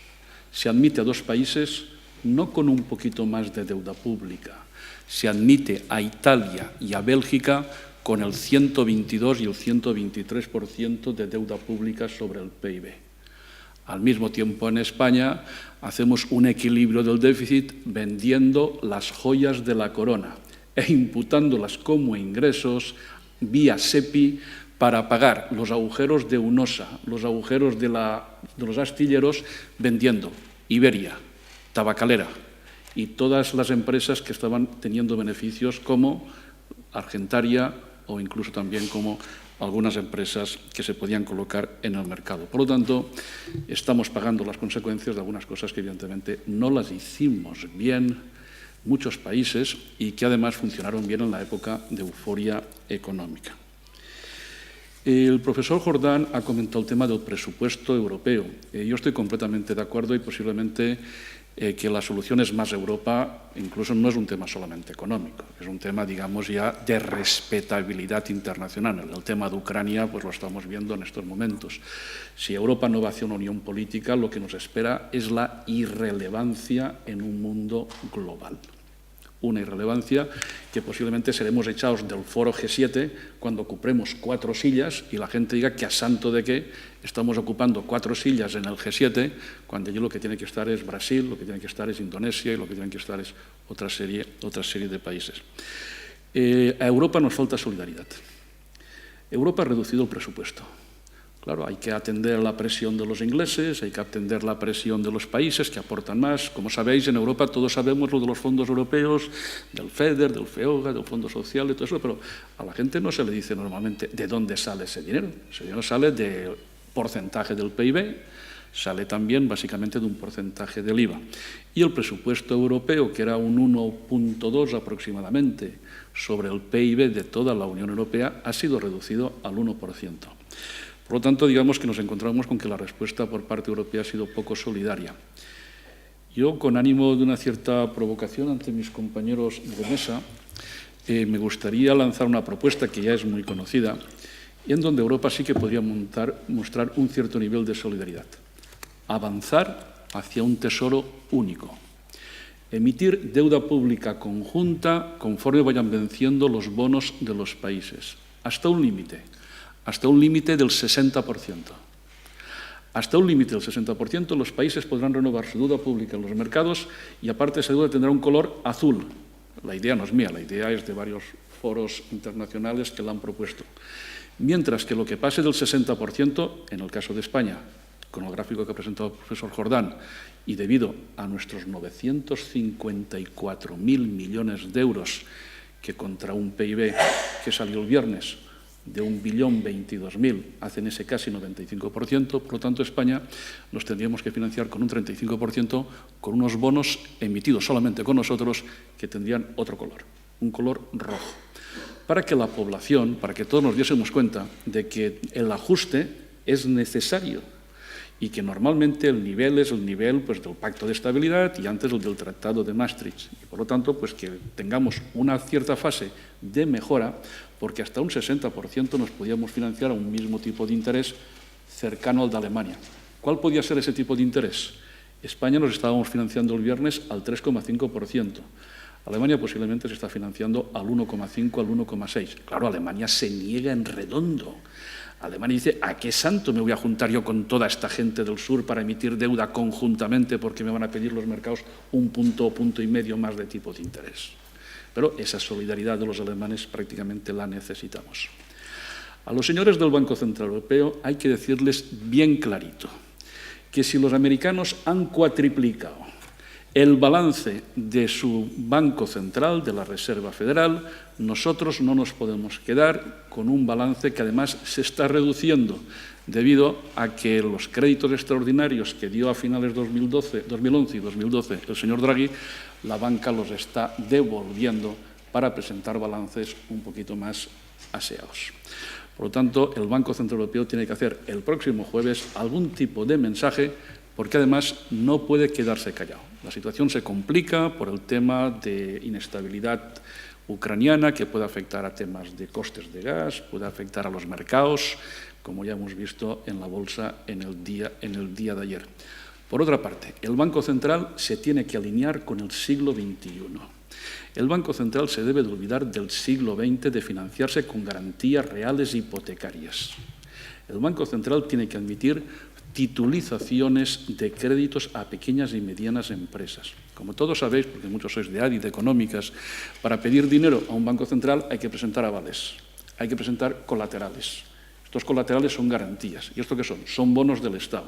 Se admite a 2 países no con un poquito más de deuda pública, se admite a Italia y a Bélgica con el 122 y el 123% de deuda pública sobre el PIB. Al mismo tiempo, en España, hacemos un equilibrio del déficit vendiendo las joyas de la corona e imputándolas como ingresos vía SEPI para pagar los agujeros de UNOSA, los agujeros de los astilleros, vendiendo Iberia, Tabacalera y todas las empresas que estaban teniendo beneficios como Argentaria o incluso también como algunas empresas que se podían colocar en el mercado. Por lo tanto, estamos pagando las consecuencias de algunas cosas que evidentemente no las hicimos bien muchos países y que además funcionaron bien en la época de euforia económica. El profesor Jordán ha comentado el tema del presupuesto europeo. Yo estoy completamente de acuerdo y posiblemente que la solución es más Europa, incluso no es un tema solamente económico, es un tema, digamos, ya de respetabilidad internacional. El tema de Ucrania, pues lo estamos viendo en estos momentos. Si Europa no va hacia una unión política, lo que nos espera es la irrelevancia en un mundo global. Una irrelevancia que posiblemente seremos echados del foro G7 cuando ocupemos 4 sillas y la gente diga que a santo de qué estamos ocupando 4 sillas en el G7 cuando allí lo que tiene que estar es Brasil, lo que tiene que estar es Indonesia y lo que tiene que estar es otra serie de países. A Europa nos falta solidaridad. Europa ha reducido el presupuesto. Claro, hay que atender la presión de los ingleses, hay que atender la presión de los países que aportan más. Como sabéis, en Europa todos sabemos lo de los fondos europeos, del FEDER, del FEOGA, del Fondo Social y todo eso, pero a la gente no se le dice normalmente de dónde sale ese dinero. Ese dinero sale del porcentaje del PIB, sale también básicamente de un porcentaje del IVA. Y el presupuesto europeo, que era un 1,2 aproximadamente sobre el PIB de toda la Unión Europea, ha sido reducido al 1%. Por lo tanto, digamos que nos encontramos con que la respuesta por parte europea ha sido poco solidaria. Yo, con ánimo de una cierta provocación ante mis compañeros de mesa, me gustaría lanzar una propuesta que ya es muy conocida y en donde Europa sí que podría mostrar un cierto nivel de solidaridad. Avanzar hacia un tesoro único. Emitir deuda pública conjunta conforme vayan venciendo los bonos de los países, hasta un límite del 60%. Hasta un límite del 60% los países podrán renovar su deuda pública en los mercados y aparte esa deuda tendrá un color azul. La idea no es mía, la idea es de varios foros internacionales que la han propuesto. Mientras que lo que pase del 60%, en el caso de España, con el gráfico que ha presentado el profesor Jordán, y debido a nuestros 954.000 millones de euros que contra un PIB que salió el viernes de 1.022.000 hacen ese casi 95%, por lo tanto España nos tendríamos que financiar con un 35% con unos bonos emitidos solamente con nosotros que tendrían otro color, un color rojo, para que la población, para que todos nos diésemos cuenta de que el ajuste es necesario y que normalmente el nivel es el nivel pues, del Pacto de Estabilidad y antes el del Tratado de Maastricht. Y por lo tanto, pues que tengamos una cierta fase de mejora, porque hasta un 60% nos podíamos financiar a un mismo tipo de interés cercano al de Alemania. ¿Cuál podía ser ese tipo de interés? España nos estábamos financiando el viernes al 3,5%. Alemania posiblemente se está financiando al 1,5, al 1,6. Claro, Alemania se niega en redondo. Alemania dice, ¿a qué santo me voy a juntar yo con toda esta gente del sur para emitir deuda conjuntamente porque me van a pedir los mercados un punto o punto y medio más de tipo de interés? Pero esa solidaridad de los alemanes prácticamente la necesitamos. A los señores del Banco Central Europeo hay que decirles bien clarito que si los americanos han cuatriplicado el balance de su Banco Central, de la Reserva Federal, nosotros no nos podemos quedar con un balance que además se está reduciendo debido a que los créditos extraordinarios que dio a finales de 2011 y 2012 el señor Draghi, la banca los está devolviendo para presentar balances un poquito más aseados. Por lo tanto, el Banco Central Europeo tiene que hacer el próximo jueves algún tipo de mensaje, porque además no puede quedarse callado. La situación se complica por el tema de inestabilidad ucraniana, que puede afectar a temas de costes de gas, puede afectar a los mercados, como ya hemos visto en la bolsa en el día de ayer. Por otra parte, el Banco Central se tiene que alinear con el siglo XXI. El Banco Central se debe de olvidar del siglo XX de financiarse con garantías reales hipotecarias. El Banco Central tiene que admitir titulizaciones de créditos a pequeñas y medianas empresas. Como todos sabéis, porque muchos sois de ADI, de económicas, para pedir dinero a un Banco Central hay que presentar avales, hay que presentar colaterales. Estos colaterales son garantías. ¿Y esto qué son? Son bonos del Estado.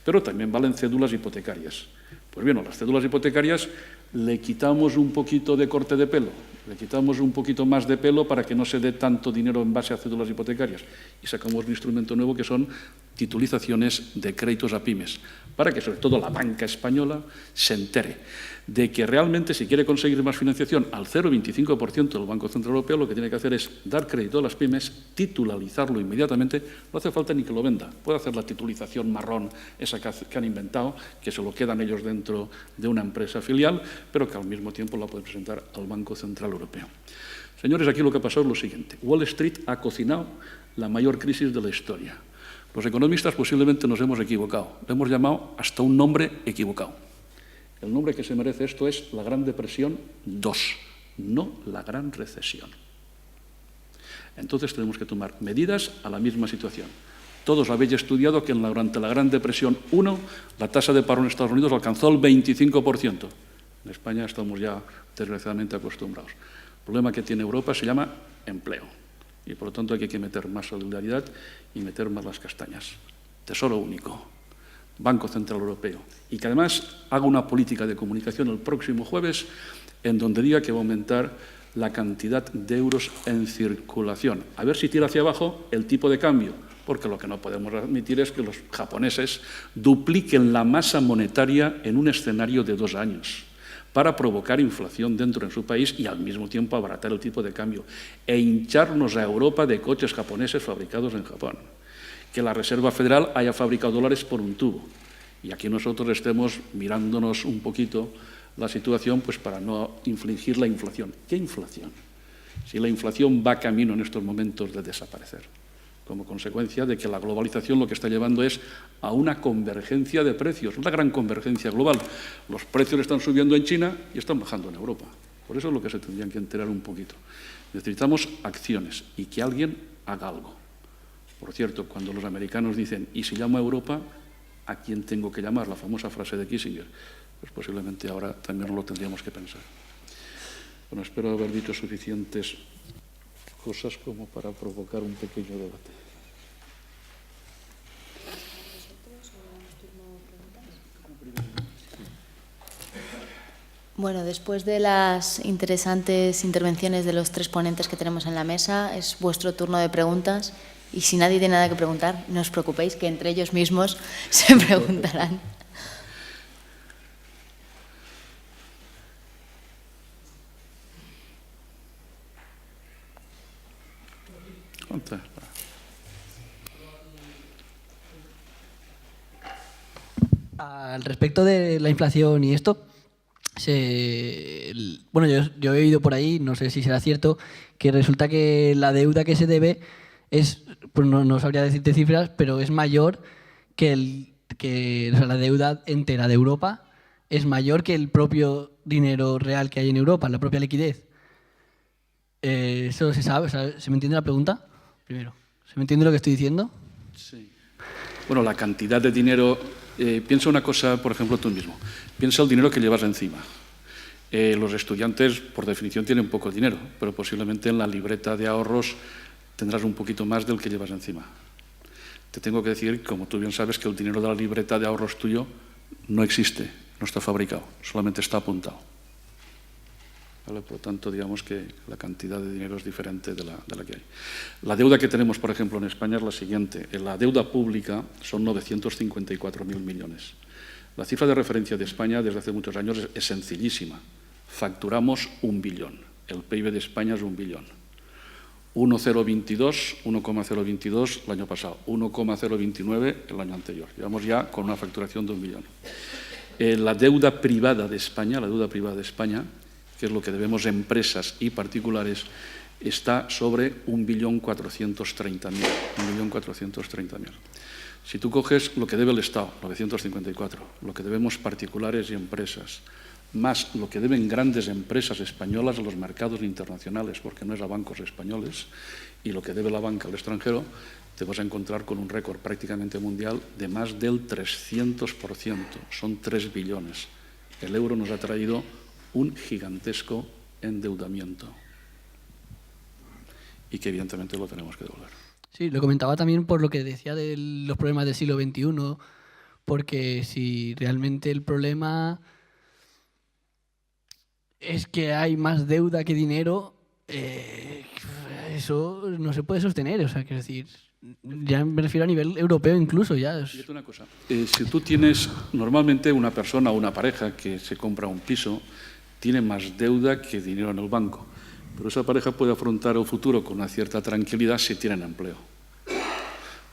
Pero también valen cédulas hipotecarias. Pues bien, a las cédulas hipotecarias le quitamos un poquito de corte de pelo, le quitamos un poquito más de pelo para que no se dé tanto dinero en base a cédulas hipotecarias y sacamos un instrumento nuevo que son titulizaciones de créditos a pymes, para que sobre todo la banca española se entere de que realmente si quiere conseguir más financiación al 0,25% del Banco Central Europeo, lo que tiene que hacer es dar crédito a las pymes, titularizarlo inmediatamente, no hace falta ni que lo venda, puede hacer la titulización marrón, esa que han inventado, que se lo quedan ellos dentro de una empresa filial, pero que al mismo tiempo la puede presentar al Banco Central Europeo. Señores, aquí lo que ha pasado es lo siguiente. Wall Street ha cocinado la mayor crisis de la historia. Los economistas posiblemente nos hemos equivocado. Le hemos llamado hasta un nombre equivocado. El nombre que se merece esto es la Gran Depresión II, no la Gran Recesión. Entonces tenemos que tomar medidas a la misma situación. Todos habéis estudiado que durante la Gran Depresión I la tasa de paro en Estados Unidos alcanzó el 25%. En España estamos ya desgraciadamente acostumbrados. El problema que tiene Europa se llama empleo. Y por lo tanto hay que meter más solidaridad y meter más las castañas. Tesoro único, Banco Central Europeo. Y que además haga una política de comunicación el próximo jueves en donde diga que va a aumentar la cantidad de euros en circulación. A ver si tira hacia abajo el tipo de cambio, porque lo que no podemos admitir es que los japoneses dupliquen la masa monetaria en un escenario de 2 años para provocar inflación dentro de su país y al mismo tiempo abaratar el tipo de cambio e hincharnos a Europa de coches japoneses fabricados en Japón. Que la Reserva Federal haya fabricado dólares por un tubo y aquí nosotros estemos mirándonos un poquito la situación pues para no infligir la inflación. ¿Qué inflación? Si la inflación va camino en estos momentos de desaparecer, como consecuencia de que la globalización lo que está llevando es a una convergencia de precios, una gran convergencia global. Los precios están subiendo en China y están bajando en Europa. Por eso es lo que se tendrían que enterar un poquito. Necesitamos acciones y que alguien haga algo. Por cierto, cuando los americanos dicen, ¿y si llamo a Europa? ¿A quién tengo que llamar? La famosa frase de Kissinger. Pues posiblemente ahora también nos lo tendríamos que pensar. Bueno, espero haber dicho suficientes cosas como para provocar un pequeño debate. Bueno, después de las interesantes intervenciones de los 3 ponentes que tenemos en la mesa, es vuestro turno de preguntas. Y si nadie tiene nada que preguntar, no os preocupéis, que entre ellos mismos se preguntarán. Al respecto de la inflación y esto, bueno, yo he oído por ahí, no sé si será cierto, que resulta que la deuda que se debe es, pues no sabría decirte cifras, pero es mayor o sea, la deuda entera de Europa es mayor que el propio dinero real que hay en Europa, la propia liquidez. ¿Eso se sabe? O sea, ¿se me entiende la pregunta? Primero, ¿se me entiende lo que estoy diciendo? Sí. Bueno, la cantidad de dinero... piensa una cosa, por ejemplo, tú mismo. Piensa el dinero que llevas encima. Los estudiantes, por definición, tienen poco dinero, pero posiblemente en la libreta de ahorros tendrás un poquito más del que llevas encima. Te tengo que decir, como tú bien sabes, que el dinero de la libreta de ahorros tuyo no existe, no está fabricado, solamente está apuntado. ¿Vale? Por lo tanto, digamos que la cantidad de dinero es diferente de la que hay. La deuda que tenemos, por ejemplo, en España es la siguiente. La deuda pública son 954.000 millones. La cifra de referencia de España desde hace muchos años es sencillísima. Facturamos 1 billón. El PIB de España es 1 billón. 1,022 el año pasado, 1,029 el año anterior. Llevamos ya con una facturación de 1 billón. La deuda privada de España, que es lo que debemos empresas y particulares, está sobre 1.430.000. Si tú coges lo que debe el Estado, 954, lo que debemos particulares y empresas, más lo que deben grandes empresas españolas a los mercados internacionales, porque no es a bancos españoles, y lo que debe la banca al extranjero, te vas a encontrar con un récord prácticamente mundial de más del 300%. Son 3 billones. El euro nos ha traído un gigantesco endeudamiento y que evidentemente lo tenemos que devolver. Sí, lo comentaba también por lo que decía de los problemas del siglo XXI, porque si realmente el problema es que hay más deuda que dinero, eso no se puede sostener. O sea, quiero decir, ya me refiero a nivel europeo incluso. Fíjate una cosa, si tú tienes normalmente una persona o una pareja que se compra un piso, tiene más deuda que dinero en el banco. Pero esa pareja puede afrontar el futuro con una cierta tranquilidad si tienen empleo.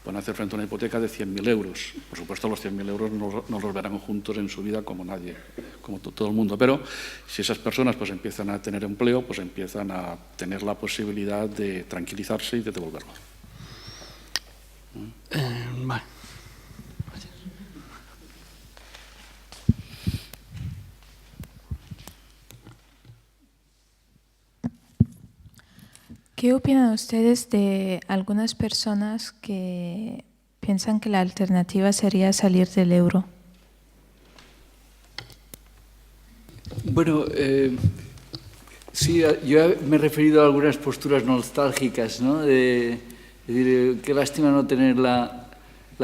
Pueden hacer frente a una hipoteca de 100.000 euros. Por supuesto, los 100.000 euros no los verán juntos en su vida como nadie, como todo el mundo. Pero si esas personas pues, empiezan a tener empleo, pues empiezan a tener la posibilidad de tranquilizarse y de devolverlo. Vale. ¿Qué opinan ustedes de algunas personas que piensan que la alternativa sería salir del euro? Bueno, sí, yo me he referido a algunas posturas nostálgicas, ¿no? Es decir, qué lástima no tener la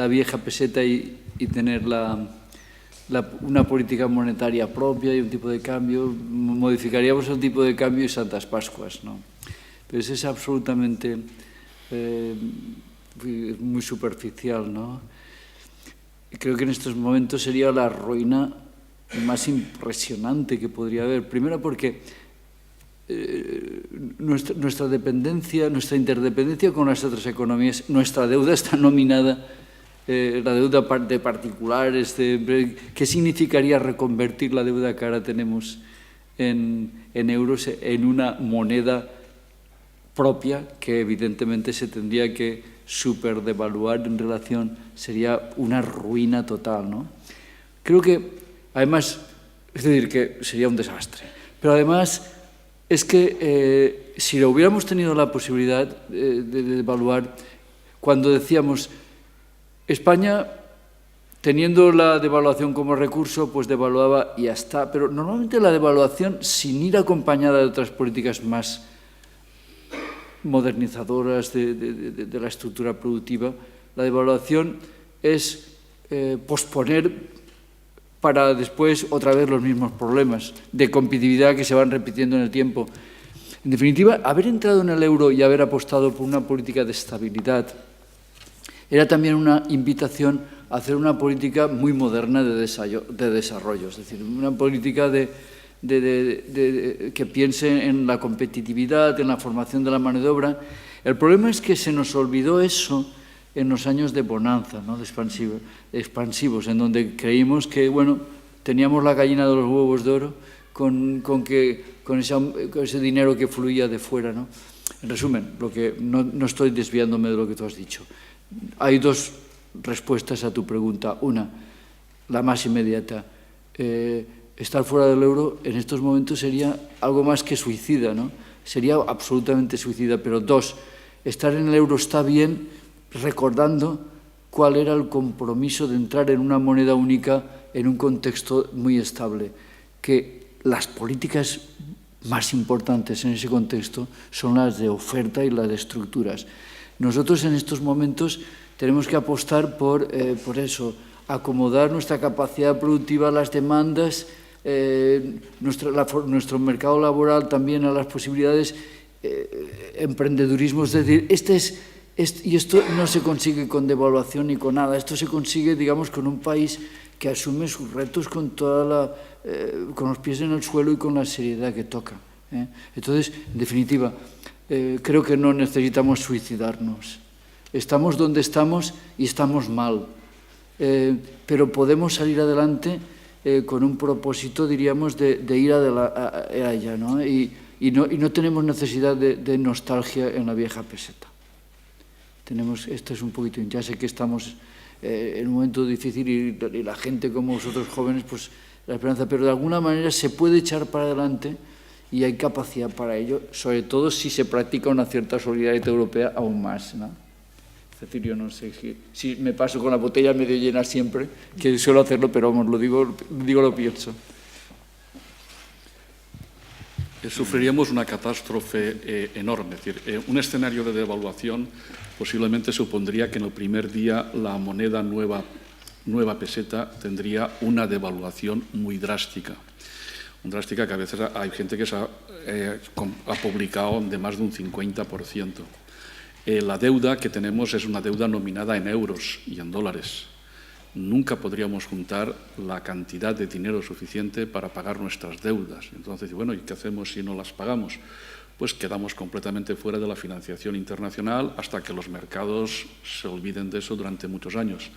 vieja peseta y tener una política monetaria propia y un tipo de cambio. Modificaríamos el tipo de cambio y Santas Pascuas, ¿no? Pero eso es absolutamente muy superficial, ¿no? Creo que en estos momentos sería la ruina más impresionante que podría haber. Primero porque nuestra interdependencia con las otras economías, nuestra deuda está nominada, la deuda de particulares, ¿qué significaría reconvertir la deuda que ahora tenemos en euros en una moneda propia que evidentemente se tendría que superdevaluar en relación, sería una ruina total, ¿no? Creo que, además, es decir, que sería un desastre, pero además es que si lo hubiéramos tenido la posibilidad de devaluar, cuando decíamos España, teniendo la devaluación como recurso, pues devaluaba y ya está, pero normalmente la devaluación, sin ir acompañada de otras políticas más modernizadoras de la estructura productiva, la devaluación es posponer para después otra vez los mismos problemas de competitividad que se van repitiendo en el tiempo. En definitiva, haber entrado en el euro y haber apostado por una política de estabilidad era también una invitación a hacer una política muy moderna de desarrollo, es decir, una política que piense en la competitividad, en la formación de la mano de obra. El problema es que se nos olvidó eso en los años de bonanza, ¿no? De expansivos, en donde creímos que, bueno, teníamos la gallina de los huevos de oro con ese dinero que fluía de fuera, ¿no? En resumen, no estoy desviándome de lo que tú has dicho. Hay dos respuestas a tu pregunta. Una, la más inmediata. Estar fuera del euro en estos momentos sería algo más que suicida, ¿no? Sería absolutamente suicida. Pero dos, estar en el euro está bien, recordando cuál era el compromiso de entrar en una moneda única en un contexto muy estable, que las políticas más importantes en ese contexto son las de oferta y las de estructuras. Nosotros en estos momentos tenemos que apostar por eso, acomodar nuestra capacidad productiva a las demandas, nuestro mercado laboral también a las posibilidades, emprendedurismo, es decir, y esto no se consigue con devaluación ni con nada, esto se consigue, digamos, con un país que asume sus retos con con los pies en el suelo y con la seriedad que toca. Entonces, en definitiva, creo que no necesitamos suicidarnos. Estamos donde estamos y estamos mal, pero podemos salir adelante con un propósito, diríamos, de ir allá, ¿no? Y no tenemos necesidad de nostalgia en la vieja peseta. Esto es un poquito, ya sé que estamos en un momento difícil y la gente como vosotros jóvenes, pues la esperanza, pero de alguna manera se puede echar para adelante y hay capacidad para ello, sobre todo si se practica una cierta solidaridad europea aún más, ¿no? Es decir, yo no sé si me paso con la botella medio llena siempre, que suelo hacerlo, pero vamos, lo pienso. Sufriríamos una catástrofe enorme. Es decir, un escenario de devaluación posiblemente supondría que en el primer día la moneda nueva peseta tendría una devaluación muy drástica. Muy drástica, que a veces hay gente que se ha publicado de más de un 50%. La deuda que tenemos es una deuda nominada en euros y en dólares. Nunca podríamos juntar la cantidad de dinero suficiente para pagar nuestras deudas. Entonces, bueno, ¿y qué hacemos si no las pagamos? Pues quedamos completamente fuera de la financiación internacional hasta que los mercados se olviden de eso durante muchos años.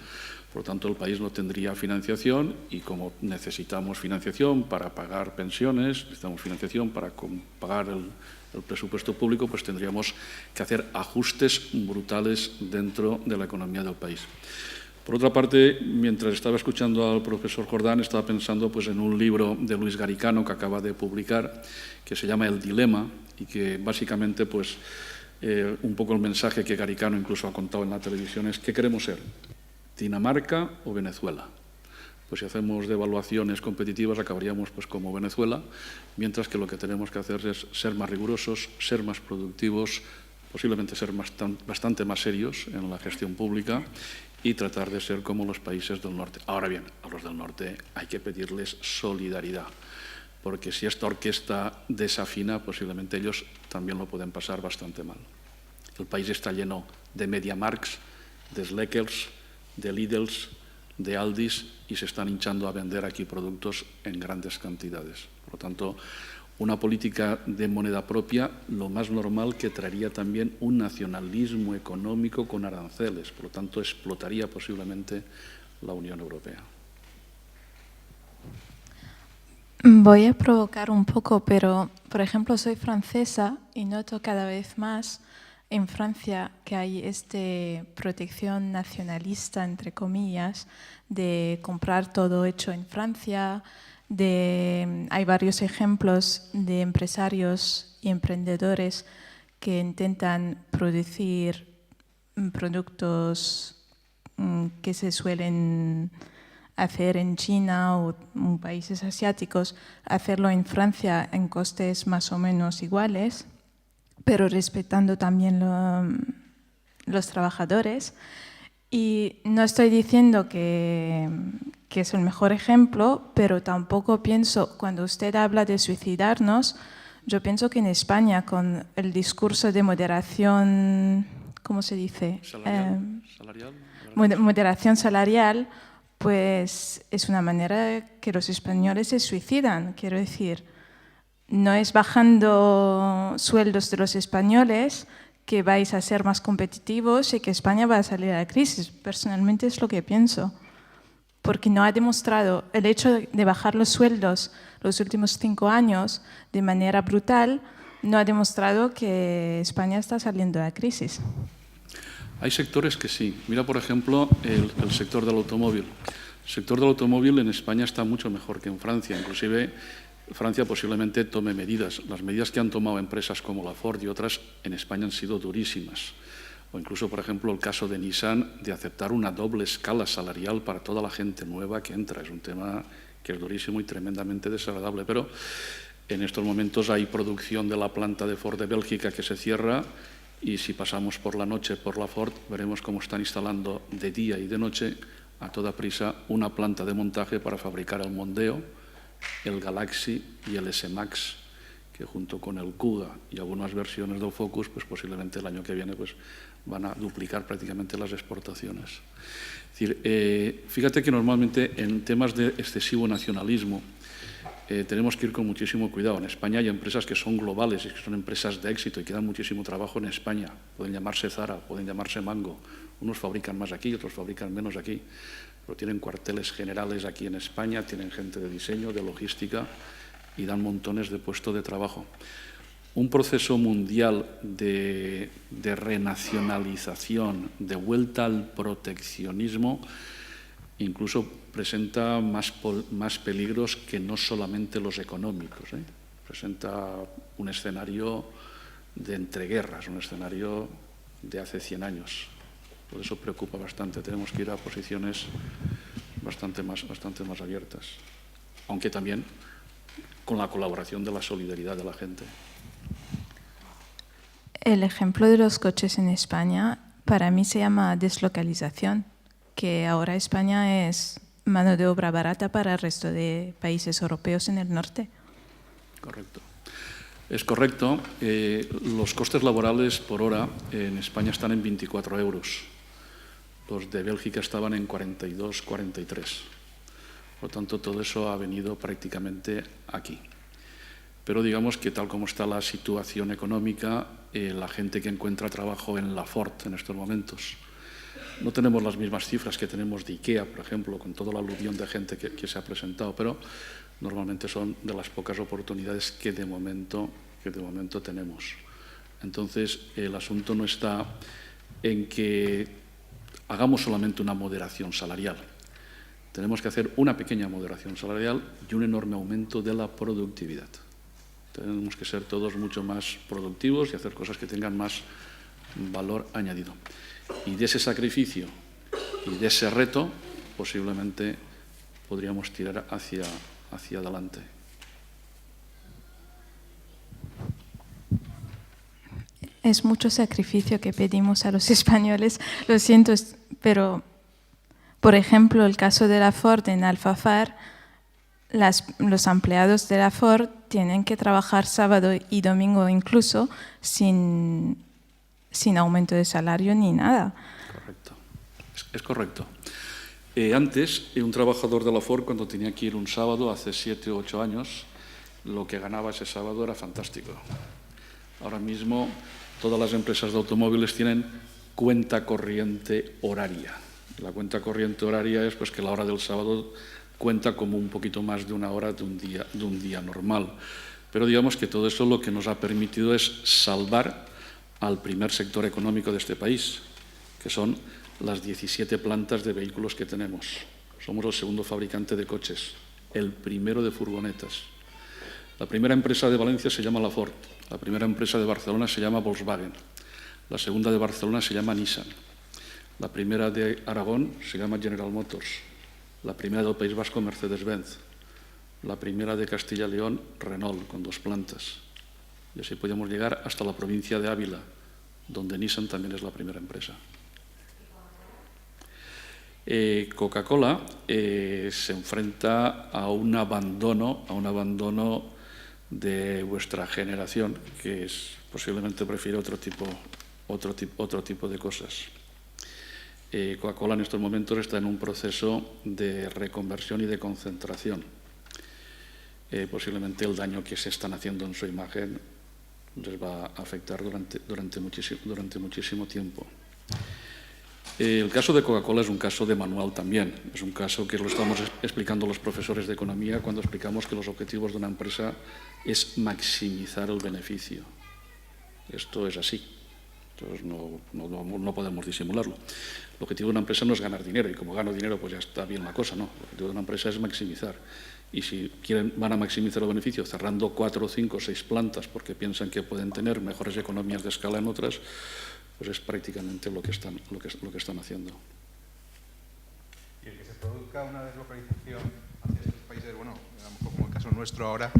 Por lo tanto, el país no tendría financiación y como necesitamos financiación para pagar pensiones, necesitamos financiación para pagar el presupuesto público, pues tendríamos que hacer ajustes brutales dentro de la economía del país. Por otra parte, mientras estaba escuchando al profesor Jordán, estaba pensando pues, en un libro de Luis Garicano que acaba de publicar, que se llama El Dilema, y que básicamente, pues, un poco el mensaje que Garicano incluso ha contado en la televisión es ¿qué queremos ser? ¿Dinamarca o Venezuela? Pues si hacemos devaluaciones competitivas acabaríamos pues, como Venezuela, mientras que lo que tenemos que hacer es ser más rigurosos, ser más productivos, posiblemente ser bastante más serios en la gestión pública y tratar de ser como los países del norte. Ahora bien, a los del norte hay que pedirles solidaridad, porque si esta orquesta desafina, posiblemente ellos también lo pueden pasar bastante mal. El país está lleno de MediaMarkts, de Sleckers, de Lidls, de Aldis, y se están hinchando a vender aquí productos en grandes cantidades. Por lo tanto, una política de moneda propia, lo más normal que traería también un nacionalismo económico con aranceles. Por lo tanto, explotaría posiblemente la Unión Europea. Voy a provocar un poco, pero, por ejemplo, soy francesa y noto cada vez más en Francia que hay esta protección nacionalista, entre comillas, de comprar todo hecho en Francia. Hay varios ejemplos de empresarios y emprendedores que intentan producir productos que se suelen hacer en China o en países asiáticos, hacerlo en Francia en costes más o menos iguales, pero respetando también los trabajadores. Y no estoy diciendo que es el mejor ejemplo, pero tampoco pienso, cuando usted habla de suicidarnos, yo pienso que en España, con el discurso de moderación, ¿cómo se dice? ¿Salarial? Moderación salarial, pues es una manera que los españoles se suicidan. Quiero decir, no es bajando sueldos de los españoles que vais a ser más competitivos y que España va a salir a la crisis. Personalmente es lo que pienso. Porque no ha demostrado, el hecho de bajar los sueldos los últimos 5 años de manera brutal, no ha demostrado que España está saliendo de la crisis. Hay sectores que sí. Mira, por ejemplo, el sector del automóvil. El sector del automóvil en España está mucho mejor que en Francia. Inclusive, Francia posiblemente tome medidas. Las medidas que han tomado empresas como la Ford y otras en España han sido durísimas. O incluso, por ejemplo, el caso de Nissan de aceptar una doble escala salarial para toda la gente nueva que entra. Es un tema que es durísimo y tremendamente desagradable. Pero en estos momentos hay producción de la planta de Ford de Bélgica que se cierra, y si pasamos por la noche por la Ford veremos cómo están instalando de día y de noche a toda prisa una planta de montaje para fabricar el Mondeo, el Galaxy y el S-Max, que junto con el Kuga y algunas versiones del Focus, pues posiblemente el año que viene pues van a duplicar prácticamente las exportaciones. Es decir, fíjate que normalmente en temas de excesivo nacionalismo tenemos que ir con muchísimo cuidado. En España hay empresas que son globales y que son empresas de éxito y que dan muchísimo trabajo en España. Pueden llamarse Zara, pueden llamarse Mango. Unos fabrican más aquí, otros fabrican menos aquí, pero tienen cuarteles generales aquí en España, tienen gente de diseño, de logística y dan montones de puestos de trabajo. Un proceso mundial de renacionalización, de vuelta al proteccionismo, incluso presenta más peligros que no solamente los económicos. Presenta un escenario de entreguerras, un escenario de hace 100 años. Por eso preocupa bastante. Tenemos que ir a posiciones bastante más abiertas, aunque también con la colaboración de la solidaridad de la gente. El ejemplo de los coches en España para mí se llama deslocalización, que ahora España es mano de obra barata para el resto de países europeos en el norte. Correcto. Es correcto. Los costes laborales por hora en España están en 24 euros. Los de Bélgica estaban en 42, 43. Por lo tanto, todo eso ha venido prácticamente aquí. Pero digamos que tal como está la situación económica, la gente que encuentra trabajo en la Ford en estos momentos, no tenemos las mismas cifras que tenemos de IKEA, por ejemplo, con toda la aluvión de gente que se ha presentado, pero normalmente son de las pocas oportunidades que de momento tenemos. Entonces, el asunto no está en que hagamos solamente una moderación salarial. Tenemos que hacer una pequeña moderación salarial y un enorme aumento de la productividad. Tenemos que ser todos mucho más productivos y hacer cosas que tengan más valor añadido. Y de ese sacrificio y de ese reto, posiblemente podríamos tirar hacia adelante. Es mucho sacrificio que pedimos a los españoles, lo siento, pero, por ejemplo, el caso de la Ford en Alfafar, los empleados de la Ford tienen que trabajar sábado y domingo incluso sin aumento de salario ni nada. Correcto. Es correcto. Antes, un trabajador de la Ford, cuando tenía que ir un sábado, hace 7 o 8 años, lo que ganaba ese sábado era fantástico. Ahora mismo, todas las empresas de automóviles tienen cuenta corriente horaria. La cuenta corriente horaria es pues, que la hora del sábado cuenta como un poquito más de una hora de un día normal. Pero digamos que todo eso lo que nos ha permitido es salvar al primer sector económico de este país, que son las 17 plantas de vehículos que tenemos. Somos el segundo fabricante de coches, el primero de furgonetas. La primera empresa de Valencia se llama la Ford, la primera empresa de Barcelona se llama Volkswagen, la segunda de Barcelona se llama Nissan, la primera de Aragón se llama General Motors, la primera del País Vasco Mercedes-Benz, la primera de Castilla y León Renault, con 2 plantas. Y así podemos llegar hasta la provincia de Ávila, donde Nissan también es la primera empresa. Coca-Cola se enfrenta a un abandono de vuestra generación, que posiblemente prefiere otro tipo de cosas. Coca-Cola en estos momentos está en un proceso de reconversión y de concentración. Posiblemente el daño que se están haciendo en su imagen les va a afectar durante muchísimo tiempo. El caso de Coca-Cola es un caso de manual también. Es un caso que lo estamos explicando los profesores de economía cuando explicamos que los objetivos de una empresa es maximizar el beneficio. Esto es así. Entonces no podemos disimularlo. El objetivo de una empresa no es ganar dinero, y como gano dinero pues ya está bien la cosa, ¿no? El objetivo de una empresa es maximizar. Y si van a maximizar el beneficio cerrando 4, 5, 6 plantas porque piensan que pueden tener mejores economías de escala en otras, pues es prácticamente lo que están haciendo. Y el que se produzca una deslocalización hacia estos países, bueno, a lo mejor como el caso nuestro ahora,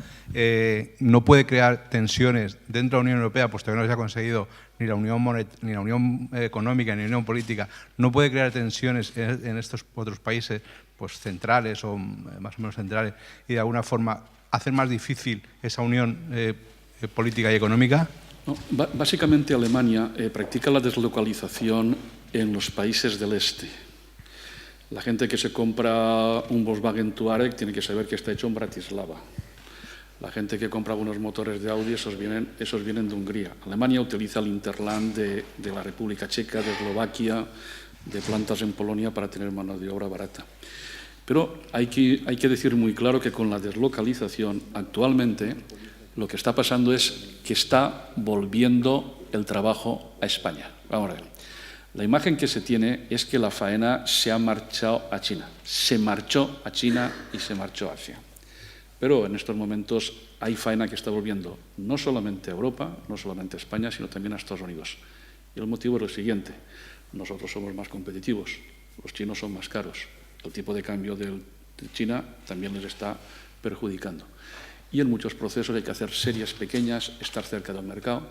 no puede crear tensiones dentro de la Unión Europea, puesto que no se ha conseguido ni la Unión Económica ni la Unión Política, no puede crear tensiones en estos otros países pues centrales o más o menos centrales y de alguna forma hacer más difícil esa unión política y económica. No, básicamente Alemania practica la deslocalización en los países del este. La gente que se compra un Volkswagen Touareg tiene que saber que está hecho en Bratislava. La gente que compra algunos motores de Audi, esos vienen de Hungría. Alemania utiliza el Interland de la República Checa, de Eslovaquia, de plantas en Polonia para tener mano de obra barata. Pero hay que decir muy claro que con la deslocalización actualmente lo que está pasando es que está volviendo el trabajo a España. Vamos a ver. La imagen que se tiene es que la faena se ha marchado a China. Se marchó a China y se marchó a Asia. Pero en estos momentos hay faena que está volviendo no solamente a Europa, no solamente a España, sino también a Estados Unidos. Y el motivo es el siguiente. Nosotros somos más competitivos, los chinos son más caros. El tipo de cambio de China también les está perjudicando. Y en muchos procesos hay que hacer series pequeñas, estar cerca del mercado.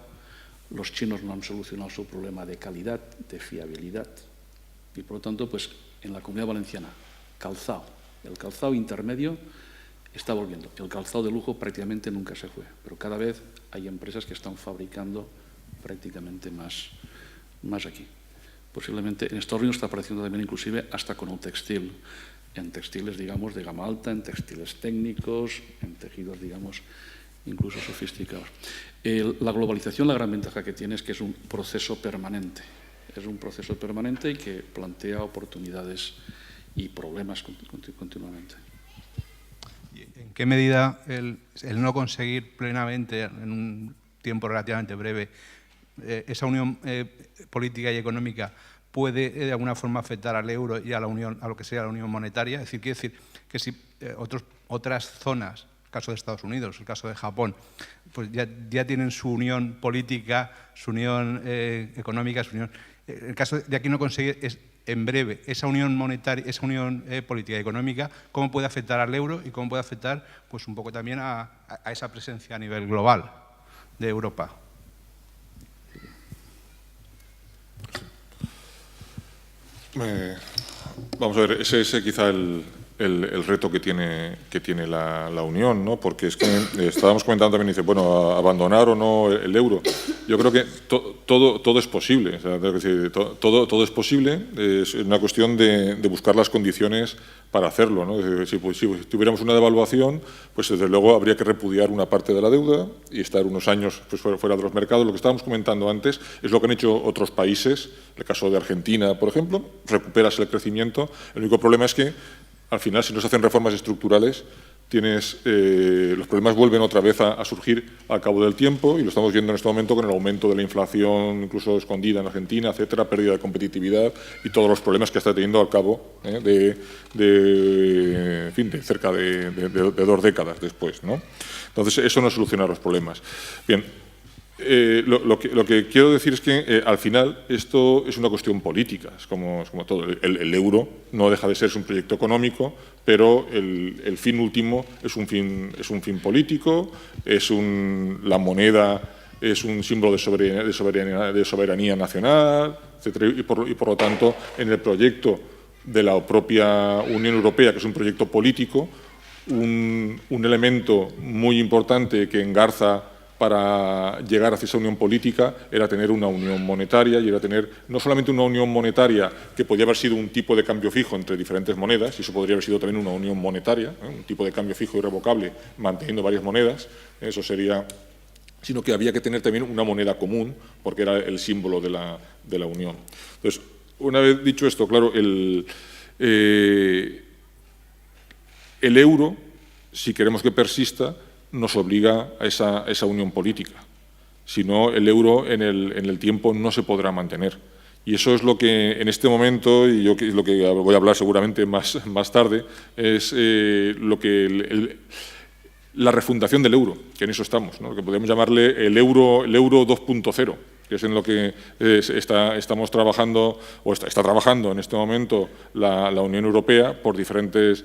Los chinos no han solucionado su problema de calidad, de fiabilidad. Y por lo tanto, pues en la Comunidad Valenciana, calzado. El calzado intermedio está volviendo. El calzado de lujo prácticamente nunca se fue. Pero cada vez hay empresas que están fabricando prácticamente más aquí. Posiblemente en Estados Unidos está apareciendo también inclusive hasta con el textil. En textiles, digamos, de gama alta, en textiles técnicos, en tejidos, digamos, incluso sofisticados. La globalización, la gran ventaja que tiene es que es un proceso permanente. Es un proceso permanente y que plantea oportunidades y problemas continuamente. ¿En qué medida el no conseguir plenamente, en un tiempo relativamente breve, esa unión política y económica puede de alguna forma afectar al euro y a la unión, a lo que sea la unión monetaria? Es decir, quiere decir que si otras zonas, el caso de Estados Unidos, el caso de Japón, pues ya tienen su unión política, su unión económica, su unión. El caso de aquí no conseguir es en breve esa unión monetaria, esa unión política y económica, cómo puede afectar al euro y cómo puede afectar, pues un poco también a esa presencia a nivel global de Europa. Vamos a ver, ese es quizá el reto que tiene la Unión, ¿no? Porque es que estábamos comentando también, dice, bueno, abandonar o no el euro. Yo creo que todo es posible, o sea, todo es posible, es una cuestión de buscar las condiciones para hacerlo, ¿no? Si tuviéramos una devaluación, pues desde luego habría que repudiar una parte de la deuda y estar unos años pues, fuera de los mercados. Lo que estábamos comentando antes es lo que han hecho otros países, el caso de Argentina, por ejemplo, recuperas el crecimiento. El único problema es que al final, si no se hacen reformas estructurales, los problemas vuelven otra vez a surgir al cabo del tiempo y lo estamos viendo en este momento con el aumento de la inflación, incluso escondida en Argentina, etcétera, pérdida de competitividad y todos los problemas que está teniendo al cabo de cerca de 2 décadas después, ¿no? Entonces, eso no soluciona los problemas. Bien. Lo que quiero decir es que al final esto es una cuestión política, es como todo. El euro no deja de ser un proyecto económico, pero el fin último es un fin político, la moneda es un símbolo de soberanía nacional, etcétera, y por lo tanto en el proyecto de la propia Unión Europea, que es un proyecto político, un elemento muy importante que engarza para llegar hacia esa unión política era tener una unión monetaria y era tener no solamente una unión monetaria que podía haber sido un tipo de cambio fijo entre diferentes monedas, y eso podría haber sido también una unión monetaria, un tipo de cambio fijo irrevocable manteniendo varias monedas, eso sería sino que había que tener también una moneda común, porque era el símbolo de la Unión. Entonces, una vez dicho esto, claro, el euro, si queremos que persista, nos obliga a esa unión política. Si no, el euro en el tiempo no se podrá mantener. Y eso es lo que en este momento, y yo lo que voy a hablar seguramente más tarde, es la refundación del euro, que en eso estamos, ¿no? Que podemos llamarle el euro 2.0, que es en lo que estamos trabajando, o está trabajando en este momento la Unión Europea por diferentes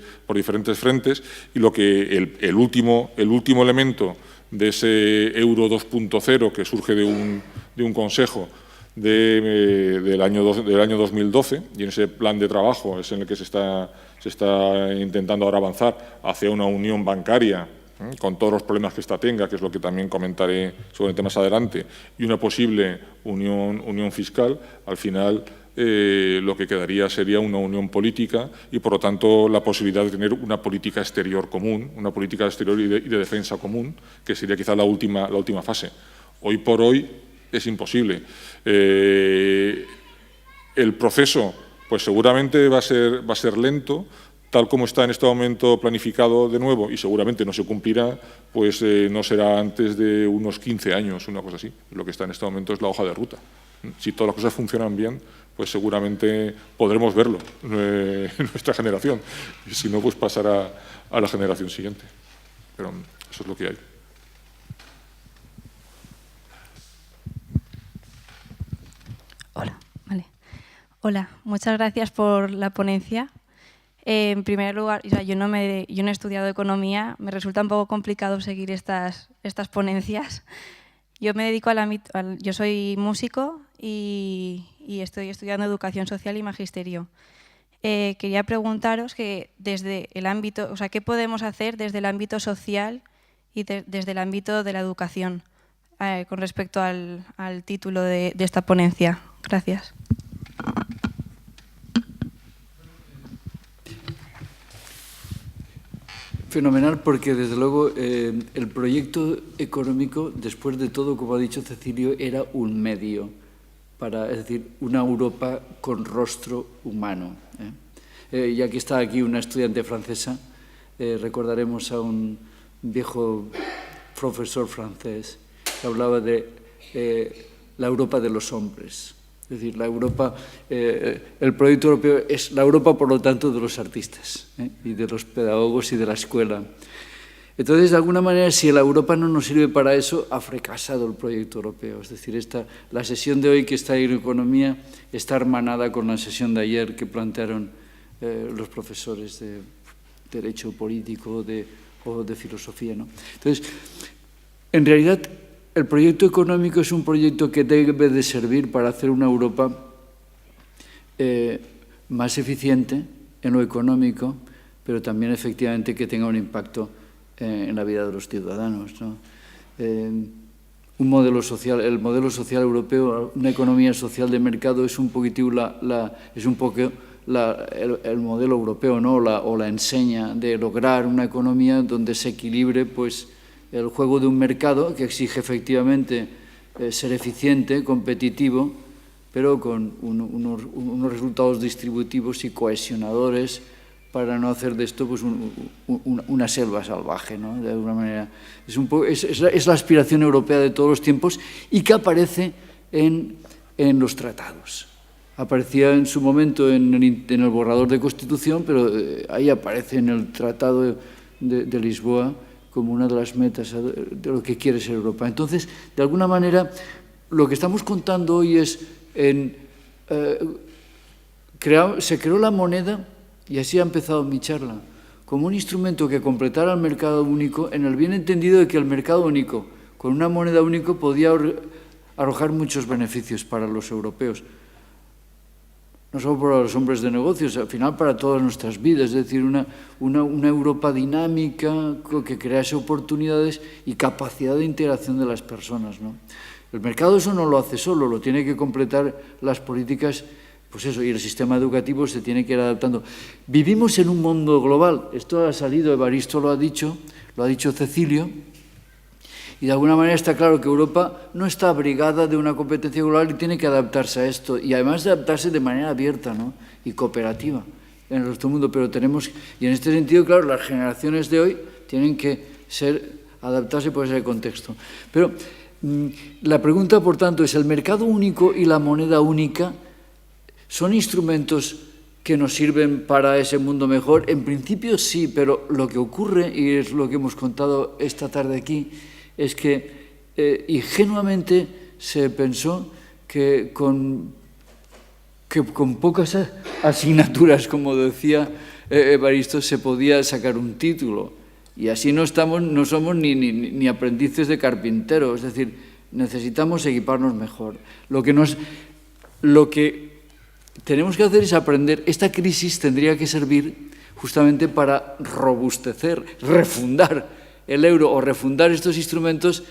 frentes, y lo que el último elemento de ese euro 2.0 que surge de un consejo del año 2012, y en ese plan de trabajo es en el que se está intentando ahora avanzar hacia una unión bancaria, con todos los problemas que esta tenga, que es lo que también comentaré seguramente más adelante, y una posible unión fiscal. Al final lo que quedaría sería una unión política y, por lo tanto, la posibilidad de tener una política exterior común, una política exterior y de defensa común, que sería quizá la última fase. Hoy por hoy es imposible. El proceso, pues seguramente va a ser lento, tal como está en este momento planificado de nuevo, y seguramente no se cumplirá, pues no será antes de unos 15 años, una cosa así. Lo que está en este momento es la hoja de ruta. Si todas las cosas funcionan bien, pues seguramente podremos verlo en nuestra generación. Y si no, pues pasará a la generación siguiente. Pero eso es lo que hay. Hola, muchas gracias por la ponencia. En primer lugar, yo no he estudiado economía, me resulta un poco complicado seguir estas ponencias. Yo me dedico yo soy músico y estoy estudiando educación social y magisterio. Quería preguntaros que desde el ámbito, ¿qué podemos hacer desde el ámbito social y desde el ámbito de la educación con respecto al título de esta ponencia? Gracias. Fenomenal, porque desde luego el proyecto económico, después de todo, como ha dicho Cecilio, era un medio para, es decir, una Europa con rostro humano. Ya que está aquí una estudiante francesa, recordaremos a un viejo profesor francés que hablaba de la Europa de los hombres. Es decir, la Europa, el proyecto europeo es la Europa, por lo tanto, de los artistas y de los pedagogos y de la escuela. Entonces, de alguna manera, si la Europa no nos sirve para eso, ha fracasado el proyecto europeo. Es decir, la sesión de hoy que está en economía está hermanada con la sesión de ayer que plantearon los profesores de derecho político o de filosofía, ¿no? Entonces, en realidad, el proyecto económico es un proyecto que debe de servir para hacer una Europa más eficiente en lo económico, pero también efectivamente que tenga un impacto en la vida de los ciudadanos, ¿no? El modelo social europeo, una economía social de mercado, es un poquito el modelo europeo, ¿no? o la enseña de lograr una economía donde se equilibre, pues, el juego de un mercado que exige efectivamente ser eficiente, competitivo, pero con unos resultados distributivos y cohesionadores para no hacer de esto pues, una selva salvaje, ¿no? De alguna manera. Es la aspiración europea de todos los tiempos y que aparece en los tratados. Aparecía en su momento en el borrador de Constitución, pero ahí aparece en el Tratado de Lisboa como una de las metas de lo que quiere ser Europa. Entonces, de alguna manera, lo que estamos contando hoy es, se creó la moneda, y así ha empezado mi charla, como un instrumento que completara el mercado único, en el bien entendido de que el mercado único, con una moneda única, podía arrojar muchos beneficios para los europeos. No solo para los hombres de negocios, al final para todas nuestras vidas, es decir, una Europa dinámica que crease oportunidades y capacidad de integración de las personas, ¿no? El mercado eso no lo hace solo, lo tiene que completar las políticas, pues eso, y el sistema educativo se tiene que ir adaptando. Vivimos en un mundo global, esto ha salido, Evaristo lo ha dicho Cecilio, Y de alguna manera está claro que Europa no está abrigada de una competencia global y tiene que adaptarse a esto. Y además de adaptarse de manera abierta, ¿no?, y cooperativa en el resto del mundo. Pero tenemos, y en este sentido, claro, las generaciones de hoy tienen que adaptarse por ese contexto. Pero la pregunta, por tanto, es: ¿el mercado único y la moneda única son instrumentos que nos sirven para ese mundo mejor? En principio sí, pero lo que ocurre, y es lo que hemos contado esta tarde aquí, es que ingenuamente se pensó que con pocas asignaturas, como decía Evaristo, se podía sacar un título. Y así no somos ni aprendices de carpintero, es decir, necesitamos equiparnos mejor. Lo que tenemos que hacer es aprender. Esta crisis tendría que servir justamente para robustecer, refundar el euro o refundar estos instrumentos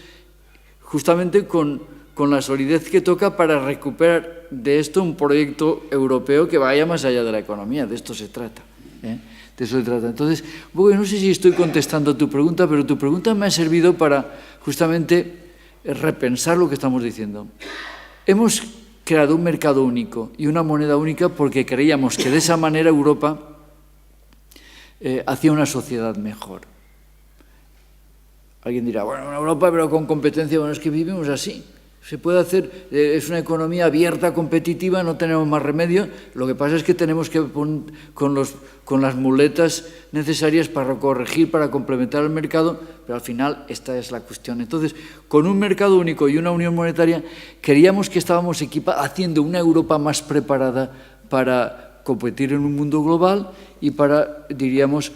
justamente con la solidez que toca para recuperar de esto un proyecto europeo que vaya más allá de la economía. De esto se trata. De eso se trata. Entonces, no sé si estoy contestando a tu pregunta, pero tu pregunta me ha servido para justamente repensar lo que estamos diciendo. Hemos creado un mercado único y una moneda única porque creíamos que de esa manera Europa hacía una sociedad mejor. Alguien dirá, bueno, una Europa pero con competencia. Bueno, es que vivimos así. Se puede hacer, es una economía abierta, competitiva, no tenemos más remedio. Lo que pasa es que tenemos que poner con las muletas necesarias para corregir, para complementar el mercado, pero al final esta es la cuestión. Entonces, con un mercado único y una unión monetaria, creíamos que estábamos haciendo una Europa más preparada para competir en un mundo global y para, diríamos,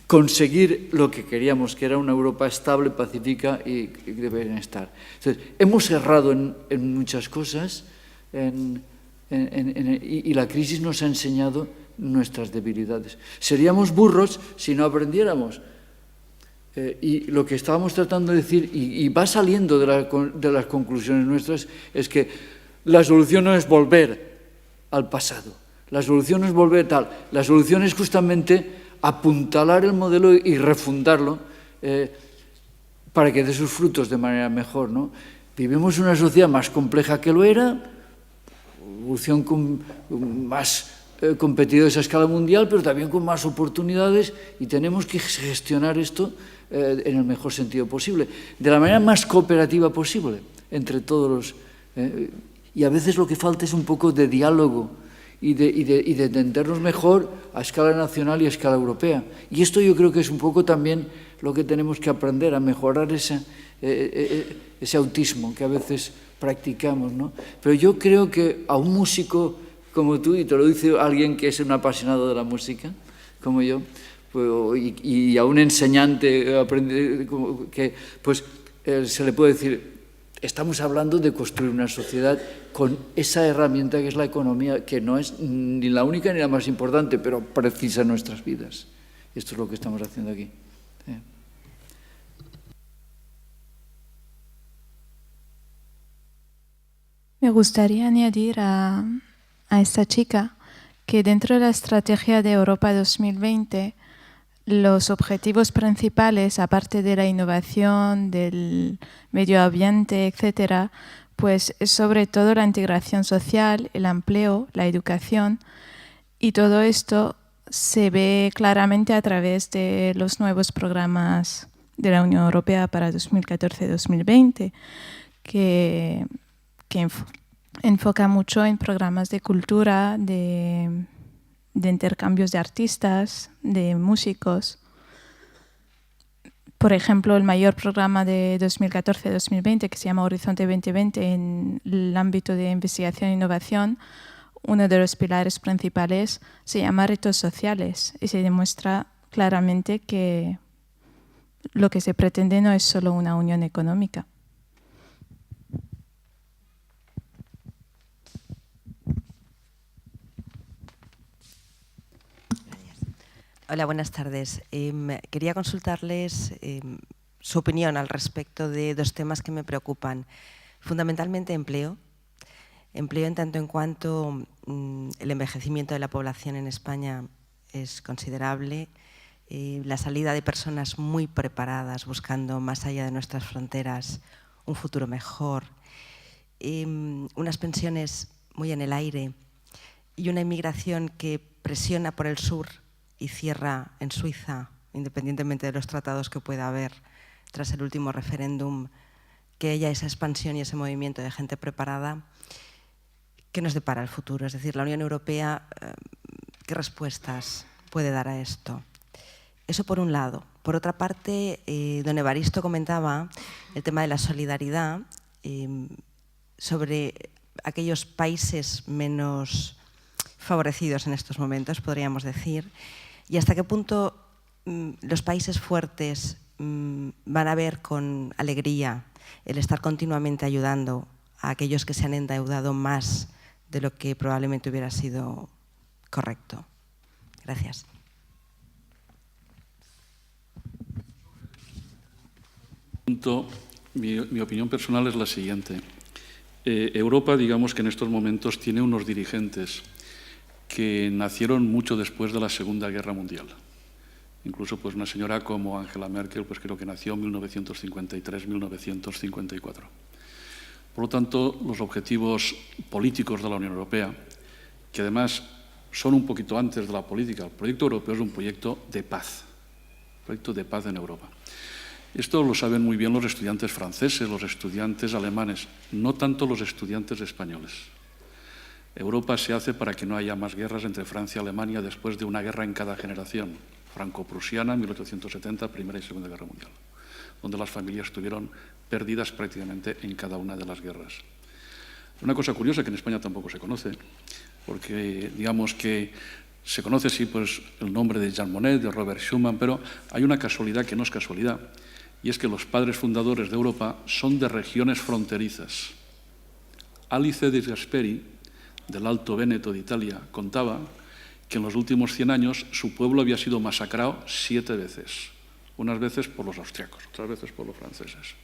conseguir lo que queríamos, que era una Europa estable, pacífica y de bienestar. Entonces, hemos errado en muchas cosas y la crisis nos ha enseñado nuestras debilidades. Seríamos burros si no aprendiéramos. Y lo que estábamos tratando de decir, y va saliendo de las conclusiones nuestras, es que la solución no es volver al pasado. La solución no es volver tal. La solución es justamente apuntalar el modelo y refundarlo para que dé sus frutos de manera mejor, ¿no? Vivimos en una sociedad más compleja que lo era, evolución más competidores a escala mundial, pero también con más oportunidades, y tenemos que gestionar esto en el mejor sentido posible, de la manera más cooperativa posible entre todos los... y a veces lo que falta es un poco de diálogo y de entendernos mejor a escala nacional y a escala europea. Y esto yo creo que es un poco también lo que tenemos que aprender, a mejorar ese autismo que a veces practicamos, ¿no? Pero yo creo que a un músico como tú, y te lo dice alguien que es un apasionado de la música, como yo, y a un enseñante se le puede decir: estamos hablando de construir una sociedad con esa herramienta que es la economía, que no es ni la única ni la más importante, pero precisa en nuestras vidas. Esto es lo que estamos haciendo aquí. Me gustaría añadir a esta chica que dentro de la estrategia de Europa 2020, los objetivos principales, aparte de la innovación, del medio ambiente, etcétera, pues es sobre todo la integración social, el empleo, la educación, y todo esto se ve claramente a través de los nuevos programas de la Unión Europea para 2014-2020, que enfoca mucho en programas de cultura, de intercambios de artistas, de músicos. Por ejemplo, el mayor programa de 2014-2020, que se llama Horizonte 2020, en el ámbito de investigación e innovación, uno de los pilares principales se llama retos sociales, y se demuestra claramente que lo que se pretende no es solo una unión económica. Hola, buenas tardes. Quería consultarles su opinión al respecto de dos temas que me preocupan. Fundamentalmente empleo. Empleo en tanto en cuanto el envejecimiento de la población en España es considerable. la salida de personas muy preparadas, buscando más allá de nuestras fronteras un futuro mejor, unas pensiones muy en el aire y una inmigración que presiona por el sur y cierra en Suiza, independientemente de los tratados que pueda haber tras el último referéndum, que haya esa expansión y ese movimiento de gente preparada. ¿Qué nos depara el futuro? Es decir, la Unión Europea, ¿qué respuestas puede dar a esto? Eso por un lado. Por otra parte, don Evaristo comentaba el tema de la solidaridad sobre aquellos países menos favorecidos en estos momentos, podríamos decir, y hasta qué punto los países fuertes van a ver con alegría el estar continuamente ayudando a aquellos que se han endeudado más de lo que probablemente hubiera sido correcto. Gracias. Mi opinión personal es la siguiente. Europa, digamos que en estos momentos tiene unos dirigentes que nacieron mucho después de la Segunda Guerra Mundial. Incluso pues una señora como Angela Merkel, pues creo que nació en 1953-1954. Por lo tanto, los objetivos políticos de la Unión Europea, que además son un poquito antes de la política, el proyecto europeo es un proyecto de paz en Europa. Esto lo saben muy bien los estudiantes franceses, los estudiantes alemanes, no tanto los estudiantes españoles. Europa se hace para que no haya más guerras entre Francia y Alemania después de una guerra en cada generación, franco-prusiana, 1870, Primera y Segunda Guerra Mundial, donde las familias estuvieron perdidas prácticamente en cada una de las guerras. Una cosa curiosa que en España tampoco se conoce, porque digamos que se conoce sí pues el nombre de Jean Monnet, de Robert Schuman, pero hay una casualidad que no es casualidad, y es que los padres fundadores de Europa son de regiones fronterizas. Alice de Gasperi, del Alto Véneto de Italia, contaba que en los últimos 100 años su pueblo había sido masacrado 7 veces, unas veces por los austriacos, otras veces por los franceses.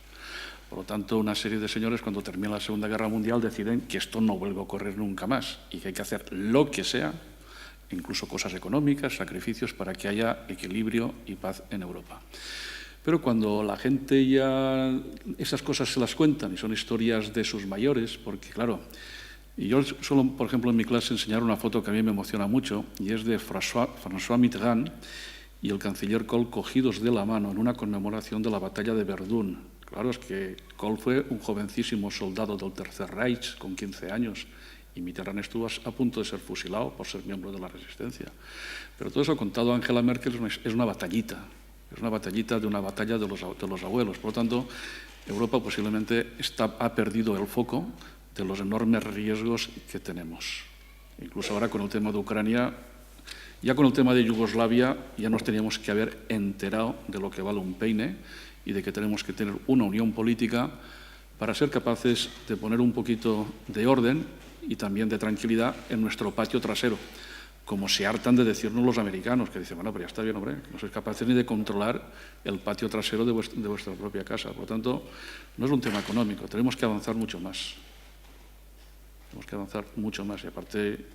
Por lo tanto, una serie de señores, cuando termina la Segunda Guerra Mundial, deciden que esto no vuelve a ocurrir nunca más y que hay que hacer lo que sea, incluso cosas económicas, sacrificios, para que haya equilibrio y paz en Europa. Pero cuando la gente ya esas cosas se las cuentan y son historias de sus mayores, porque claro, y yo suelo, por ejemplo, en mi clase enseñar una foto que a mí me emociona mucho, y es de François Mitterrand y el canciller Kohl cogidos de la mano en una conmemoración de la batalla de Verdún. Claro, es que Kohl fue un jovencísimo soldado del Tercer Reich con 15 años y Mitterrand estuvo a punto de ser fusilado por ser miembro de la Resistencia. Pero todo eso contado a Angela Merkel es una batallita. Es una batallita de una batalla de los abuelos. Por lo tanto, Europa posiblemente ha perdido el foco de los enormes riesgos que tenemos. Incluso ahora con el tema de Ucrania, ya con el tema de Yugoslavia, ya nos teníamos que haber enterado de lo que vale un peine y de que tenemos que tener una unión política para ser capaces de poner un poquito de orden y también de tranquilidad en nuestro patio trasero, como se hartan de decirnos los americanos, que dicen, bueno, pero ya está bien, hombre, que no sois capaces ni de controlar el patio trasero de vuestra propia casa. Por lo tanto, no es un tema económico, tenemos que avanzar mucho más. Tenemos que avanzar mucho más y aparte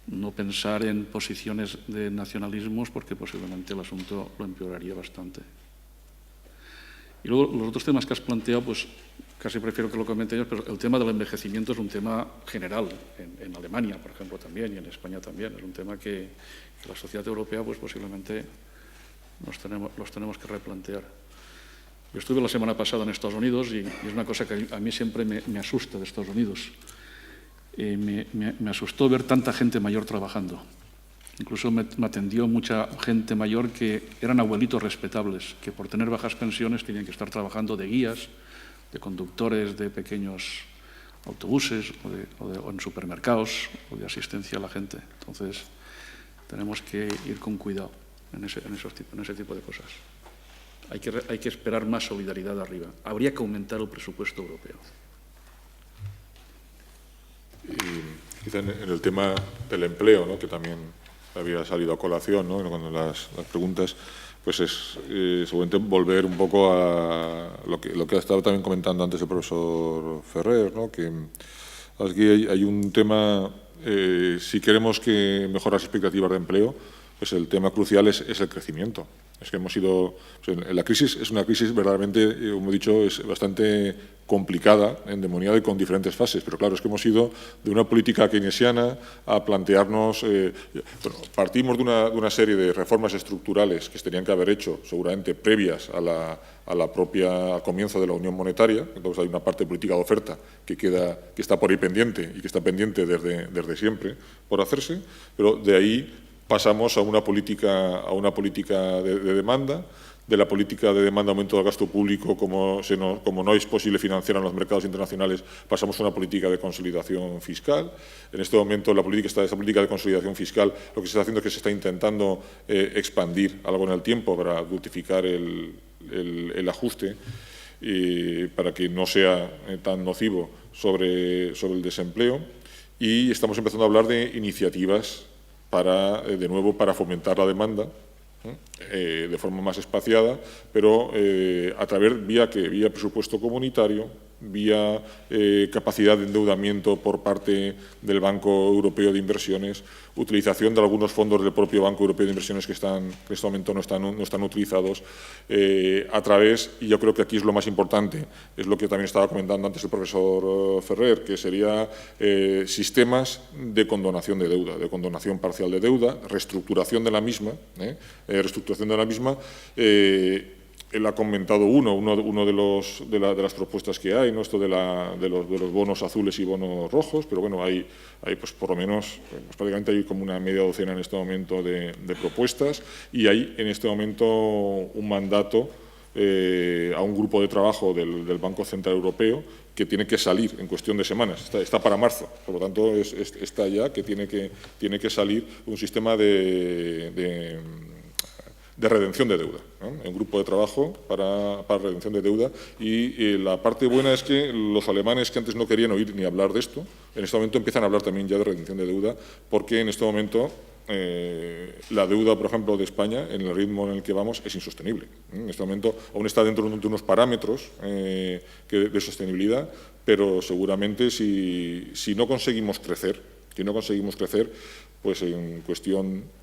no pensar en posiciones de nacionalismos porque posiblemente el asunto lo empeoraría bastante. Y luego los otros temas que has planteado, pues casi prefiero que lo comenten ellos, pero el tema del envejecimiento es un tema general en Alemania, por ejemplo, también, y en España también. Es un tema que la sociedad europea pues posiblemente los tenemos que replantear. Yo estuve la semana pasada en Estados Unidos y es una cosa que a mí siempre me asusta de Estados Unidos. Me asustó ver tanta gente mayor trabajando. Incluso me atendió mucha gente mayor que eran abuelitos respetables, que por tener bajas pensiones tenían que estar trabajando de guías, de conductores de pequeños autobuses o en supermercados o de asistencia a la gente. Entonces, tenemos que ir con cuidado en ese tipo de cosas. Hay que esperar más solidaridad de arriba. Habría que aumentar el presupuesto europeo. Y quizá en el tema del empleo, ¿no?, que también había salido a colación, ¿no?, cuando las preguntas, pues es seguramente volver un poco a lo que ha estado también comentando antes el profesor Ferrer, ¿no?, que aquí hay un tema, si queremos que mejorar las expectativas de empleo, pues el tema crucial es el crecimiento. Es que hemos sido... la crisis es una crisis verdaderamente, como he dicho, es bastante complicada, endemoniada y con diferentes fases. Pero claro, es que hemos ido de una política keynesiana a plantearnos... partimos de una serie de reformas estructurales que se tenían que haber hecho, seguramente previas al comienzo de la Unión Monetaria. Entonces hay una parte de política de oferta que está por ahí pendiente y que está pendiente desde siempre por hacerse, pero de ahí pasamos a una política de demanda. De la política de demanda, aumento del gasto público, como no es posible financiar en los mercados internacionales, pasamos a una política de consolidación fiscal. En este momento, esa política de consolidación fiscal, lo que se está haciendo es que se está intentando expandir algo en el tiempo para justificar el ajuste y para que no sea tan nocivo sobre el desempleo. Y estamos empezando a hablar de iniciativas de nuevo para fomentar la demanda, de forma más espaciada, pero a través vía presupuesto comunitario, vía capacidad de endeudamiento por parte del Banco Europeo de Inversiones, utilización de algunos fondos del propio Banco Europeo de Inversiones que en este momento no están utilizados, a través, y yo creo que aquí es lo más importante, es lo que también estaba comentando antes el profesor Ferrer, que sería sistemas de condonación de deuda, de condonación parcial de deuda, reestructuración de la misma, él ha comentado uno de las propuestas que hay, ¿no? Esto de los bonos azules y bonos rojos, pero bueno, hay pues por lo menos, prácticamente hay como una media docena en este momento de propuestas, y hay en este momento un mandato a un grupo de trabajo del Banco Central Europeo que tiene que salir en cuestión de semanas, está para marzo, por lo tanto está ya que tiene que salir un sistema de redención de deuda, ¿no? Un grupo de trabajo para redención de deuda, y la parte buena es que los alemanes, que antes no querían oír ni hablar de esto, en este momento empiezan a hablar también ya de redención de deuda, porque en este momento la deuda, por ejemplo, de España, en el ritmo en el que vamos, es insostenible. En este momento aún está dentro de unos parámetros de sostenibilidad, pero seguramente si no conseguimos crecer, pues en cuestión...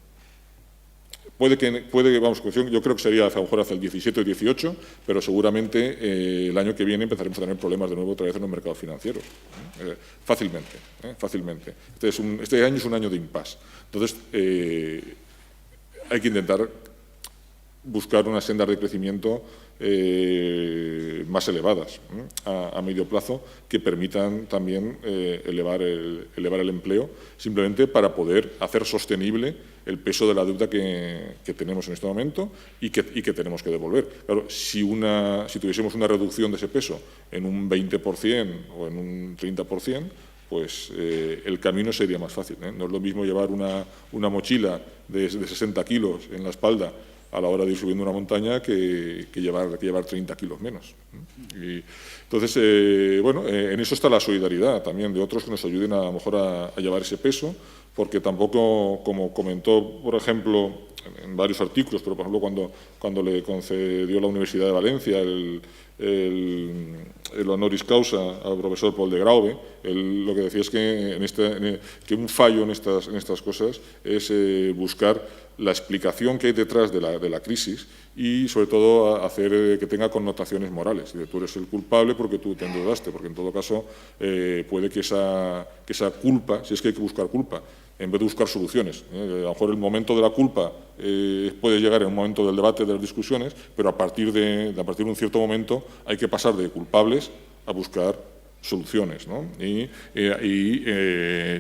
Yo creo que sería a lo mejor hacia el 17 o 18, pero seguramente el año que viene empezaremos a tener problemas de nuevo otra vez en los mercados financieros. Fácilmente. Este año es un año de impasse. Entonces, hay que intentar buscar unas sendas de crecimiento más elevadas a medio plazo, que permitan también elevar el empleo, simplemente para poder hacer sostenible el peso de la deuda que tenemos en este momento y que tenemos que devolver. Claro, si tuviésemos una reducción de ese peso en un 20% o en un 30%, pues el camino sería más fácil, ¿eh? No es lo mismo llevar una mochila de 60 kilos en la espalda a la hora de ir subiendo una montaña que llevar 30 kilos menos. Y entonces, en eso está la solidaridad también de otros que nos ayuden a lo mejor a llevar ese peso, porque tampoco, como comentó, por ejemplo, en varios artículos, pero por ejemplo cuando le concedió la Universidad de Valencia el honoris causa al profesor Paul de Grauve, él lo que decía es que un fallo en estas cosas es buscar la explicación que hay detrás de la crisis y, sobre todo, hacer que tenga connotaciones morales. Tú eres el culpable porque tú te endeudaste, porque en todo caso puede que esa culpa, si es que hay que buscar culpa, en vez de buscar soluciones. A lo mejor el momento de la culpa puede llegar en un momento del debate, de las discusiones, pero a partir de un cierto momento hay que pasar de culpables a buscar soluciones, ¿no? Y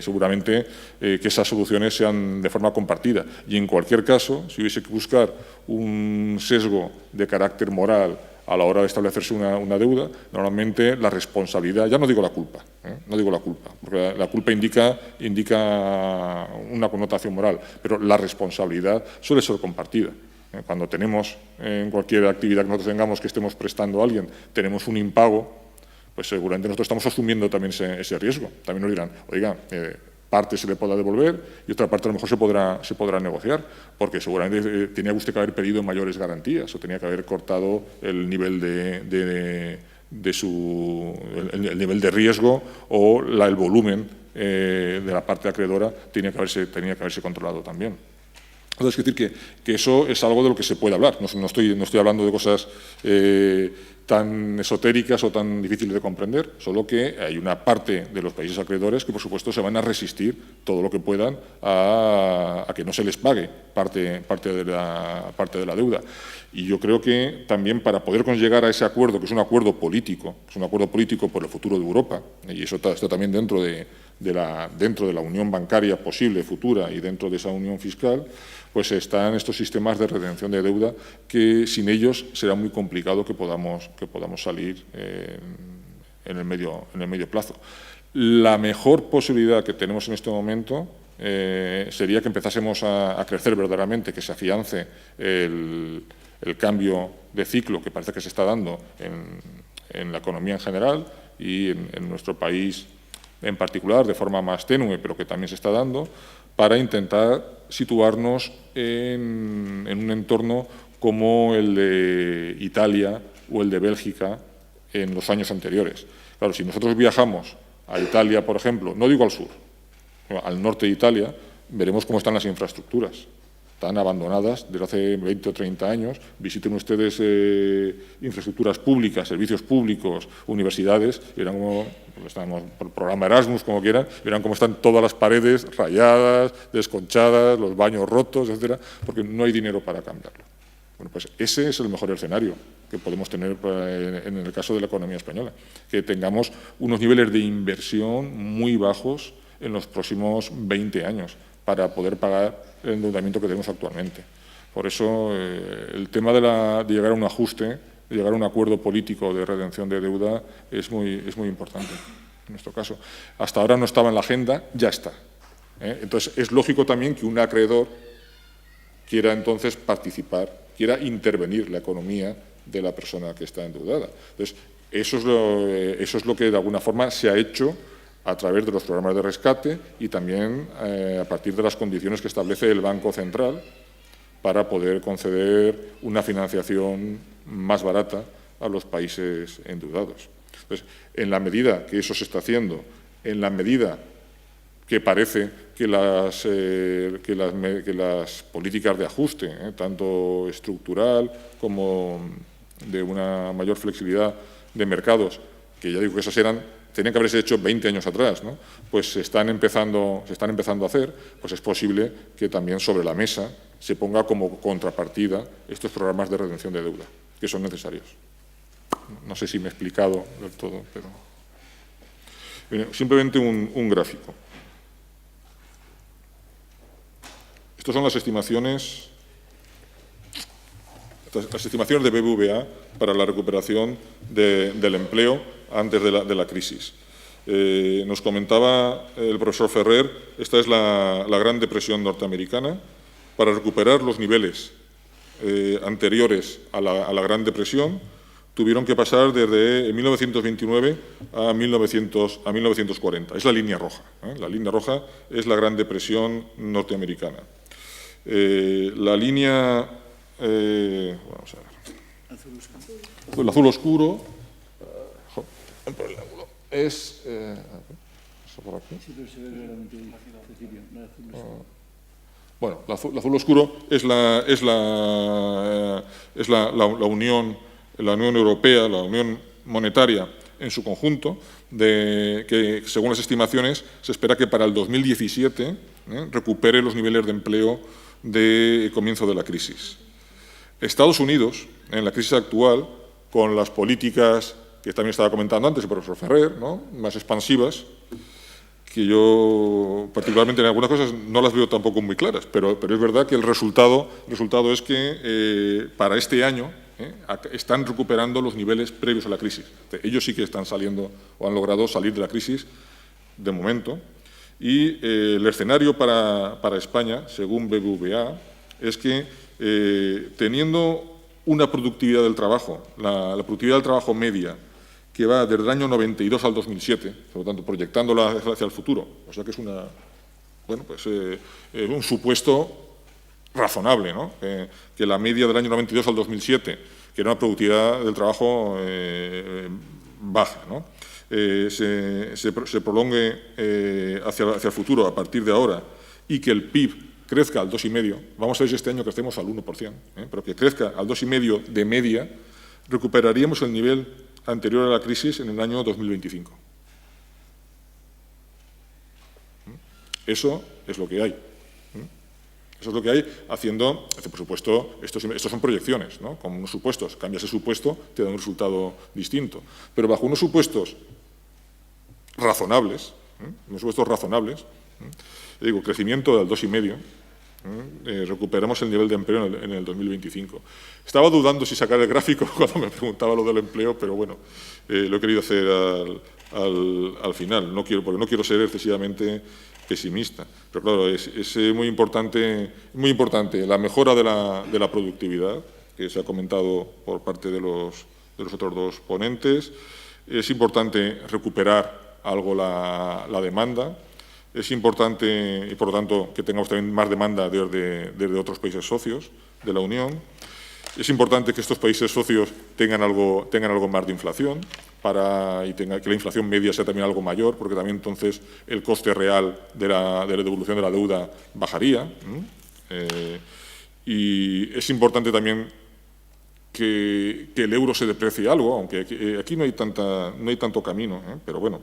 seguramente que esas soluciones sean de forma compartida. Y en cualquier caso, si hubiese que buscar un sesgo de carácter moral a la hora de establecerse una deuda, normalmente la responsabilidad, ya no digo la culpa, porque la culpa indica una connotación moral, pero la responsabilidad suele ser compartida. Cuando tenemos, en cualquier actividad que nosotros tengamos, que estemos prestando a alguien, tenemos un impago, pues seguramente nosotros estamos asumiendo también ese riesgo. También nos dirán, oiga, parte se le podrá devolver y otra parte a lo mejor se podrá negociar, porque seguramente tenía usted que haber pedido mayores garantías o tenía que haber cortado el nivel el nivel de riesgo o el volumen de la parte acreedora tenía que haberse controlado también. Entonces, es decir, que eso es algo de lo que se puede hablar. No estoy hablando de cosas tan esotéricas o tan difíciles de comprender, solo que hay una parte de los países acreedores que, por supuesto, se van a resistir todo lo que puedan a que no se les pague parte de la deuda. Y yo creo que también para poder llegar a ese acuerdo, que es un acuerdo político por el futuro de Europa, y eso está también dentro de la unión bancaria posible, futura, y dentro de esa unión fiscal, pues están estos sistemas de redención de deuda que sin ellos será muy complicado que podamos salir en el medio plazo. La mejor posibilidad que tenemos en este momento sería que empezásemos a crecer verdaderamente, que se afiance el cambio de ciclo que parece que se está dando en la economía en general y en nuestro país en particular, de forma más tenue, pero que también se está dando, para intentar situarnos en un entorno como el de Italia o el de Bélgica en los años anteriores. Claro, si nosotros viajamos a Italia, por ejemplo, no digo al sur, al norte de Italia, veremos cómo están las infraestructuras. Están abandonadas desde hace 20 o 30 años. Visiten ustedes infraestructuras públicas, servicios públicos, universidades, verán cómo estamos por el programa Erasmus, como quieran, verán cómo están todas las paredes rayadas, desconchadas, los baños rotos, etcétera, porque no hay dinero para cambiarlo. Bueno, pues ese es el mejor escenario que podemos tener en el caso de la economía española, que tengamos unos niveles de inversión muy bajos en los próximos 20 años para poder pagar el endeudamiento que tenemos actualmente. Por eso, el tema de llegar a un ajuste, de llegar a un acuerdo político de redención de deuda es muy importante en nuestro caso. Hasta ahora no estaba en la agenda, ya está. Entonces, es lógico también que un acreedor quiera entonces participar, quiera intervenir la economía de la persona que está endeudada. Entonces, eso es lo que de alguna forma se ha hecho a través de los programas de rescate y también a partir de las condiciones que establece el Banco Central para poder conceder una financiación más barata a los países endeudados. Entonces, en la medida que eso se está haciendo, en la medida que parece que las políticas de ajuste, tanto estructural como de una mayor flexibilidad de mercados, que ya digo que esas tenían que haberse hecho 20 años atrás, ¿no? Pues se están empezando a hacer, pues es posible que también sobre la mesa se ponga como contrapartida estos programas de redención de deuda, que son necesarios. No sé si me he explicado del todo, pero... Bien, simplemente un gráfico. Estas son las estimaciones de BBVA para la recuperación del empleo antes de la crisis. Nos comentaba el profesor Ferrer, esta es la Gran Depresión norteamericana. Para recuperar los niveles anteriores a la Gran Depresión, tuvieron que pasar desde 1929 a 1940. Es la línea roja. La línea roja es la Gran Depresión norteamericana. La línea... vamos a ver. El azul oscuro es... ¿eso por aquí? Bueno, el azul oscuro es la Unión Europea, la Unión Monetaria en su conjunto, que según las estimaciones se espera que para el 2017 recupere los niveles de empleo de comienzo de la crisis. Estados Unidos, en la crisis actual, con las políticas que también estaba comentando antes el profesor Ferrer, ¿no?, más expansivas, que yo particularmente en algunas cosas no las veo tampoco muy claras, pero es verdad que el resultado es que para este año están recuperando los niveles previos a la crisis. Ellos sí que están saliendo o han logrado salir de la crisis de momento. Y el escenario para España, según BBVA, es que teniendo una productividad del trabajo, la productividad del trabajo media, que va desde el año 92 al 2007, por lo tanto, proyectándola hacia el futuro, o sea que es un supuesto razonable, ¿no? Que la media del año 92 al 2007, que era una productividad del trabajo baja, ¿no?, se prolongue hacia el futuro a partir de ahora y que el PIB crezca al 2,5%, vamos a ver si este año crecemos al 1%, pero que crezca al 2,5% de media, recuperaríamos el nivel anterior a la crisis en el año 2025. Eso es lo que hay. Eso es lo que hay haciendo, por supuesto, estos son proyecciones, ¿no? Con unos supuestos. Cambias el supuesto, te da un resultado distinto. Pero bajo unos supuestos razonables, digo, crecimiento del 2,5%, recuperamos el nivel de empleo en el 2025. Estaba dudando si sacar el gráfico cuando me preguntaba lo del empleo, pero bueno, lo he querido hacer al final, porque no quiero ser excesivamente pesimista. Pero claro, es muy importante la mejora de la productividad, que se ha comentado por parte de los otros dos ponentes. Es importante recuperar algo la demanda. Es importante, y por lo tanto, que tengamos también más demanda desde otros países socios de la Unión. Es importante que estos países socios tengan algo más de inflación y que la inflación media sea también algo mayor, porque también entonces el coste real de la devolución de la deuda bajaría. Y es importante también que el euro se deprecie algo, aunque aquí no hay tanto camino, pero bueno,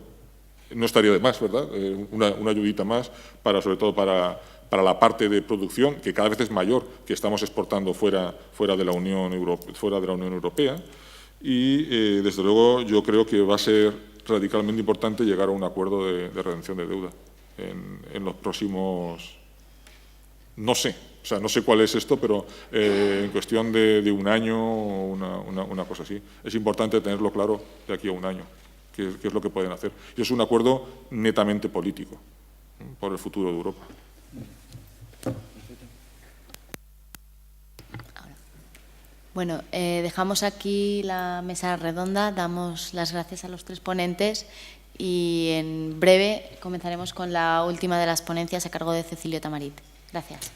no estaría de más, ¿verdad? Una ayudita más, sobre todo para la parte de producción, que cada vez es mayor, que estamos exportando fuera de la Unión Europea. Y, desde luego, yo creo que va a ser radicalmente importante llegar a un acuerdo de redención de deuda en los próximos... No sé cuál es esto, pero en cuestión de un año o una cosa así. Es importante tenerlo claro de aquí a un año, qué es lo que pueden hacer. Y es un acuerdo netamente político por el futuro de Europa. Bueno, dejamos aquí la mesa redonda, damos las gracias a los tres ponentes y en breve comenzaremos con la última de las ponencias a cargo de Cecilio Tamarit. Gracias.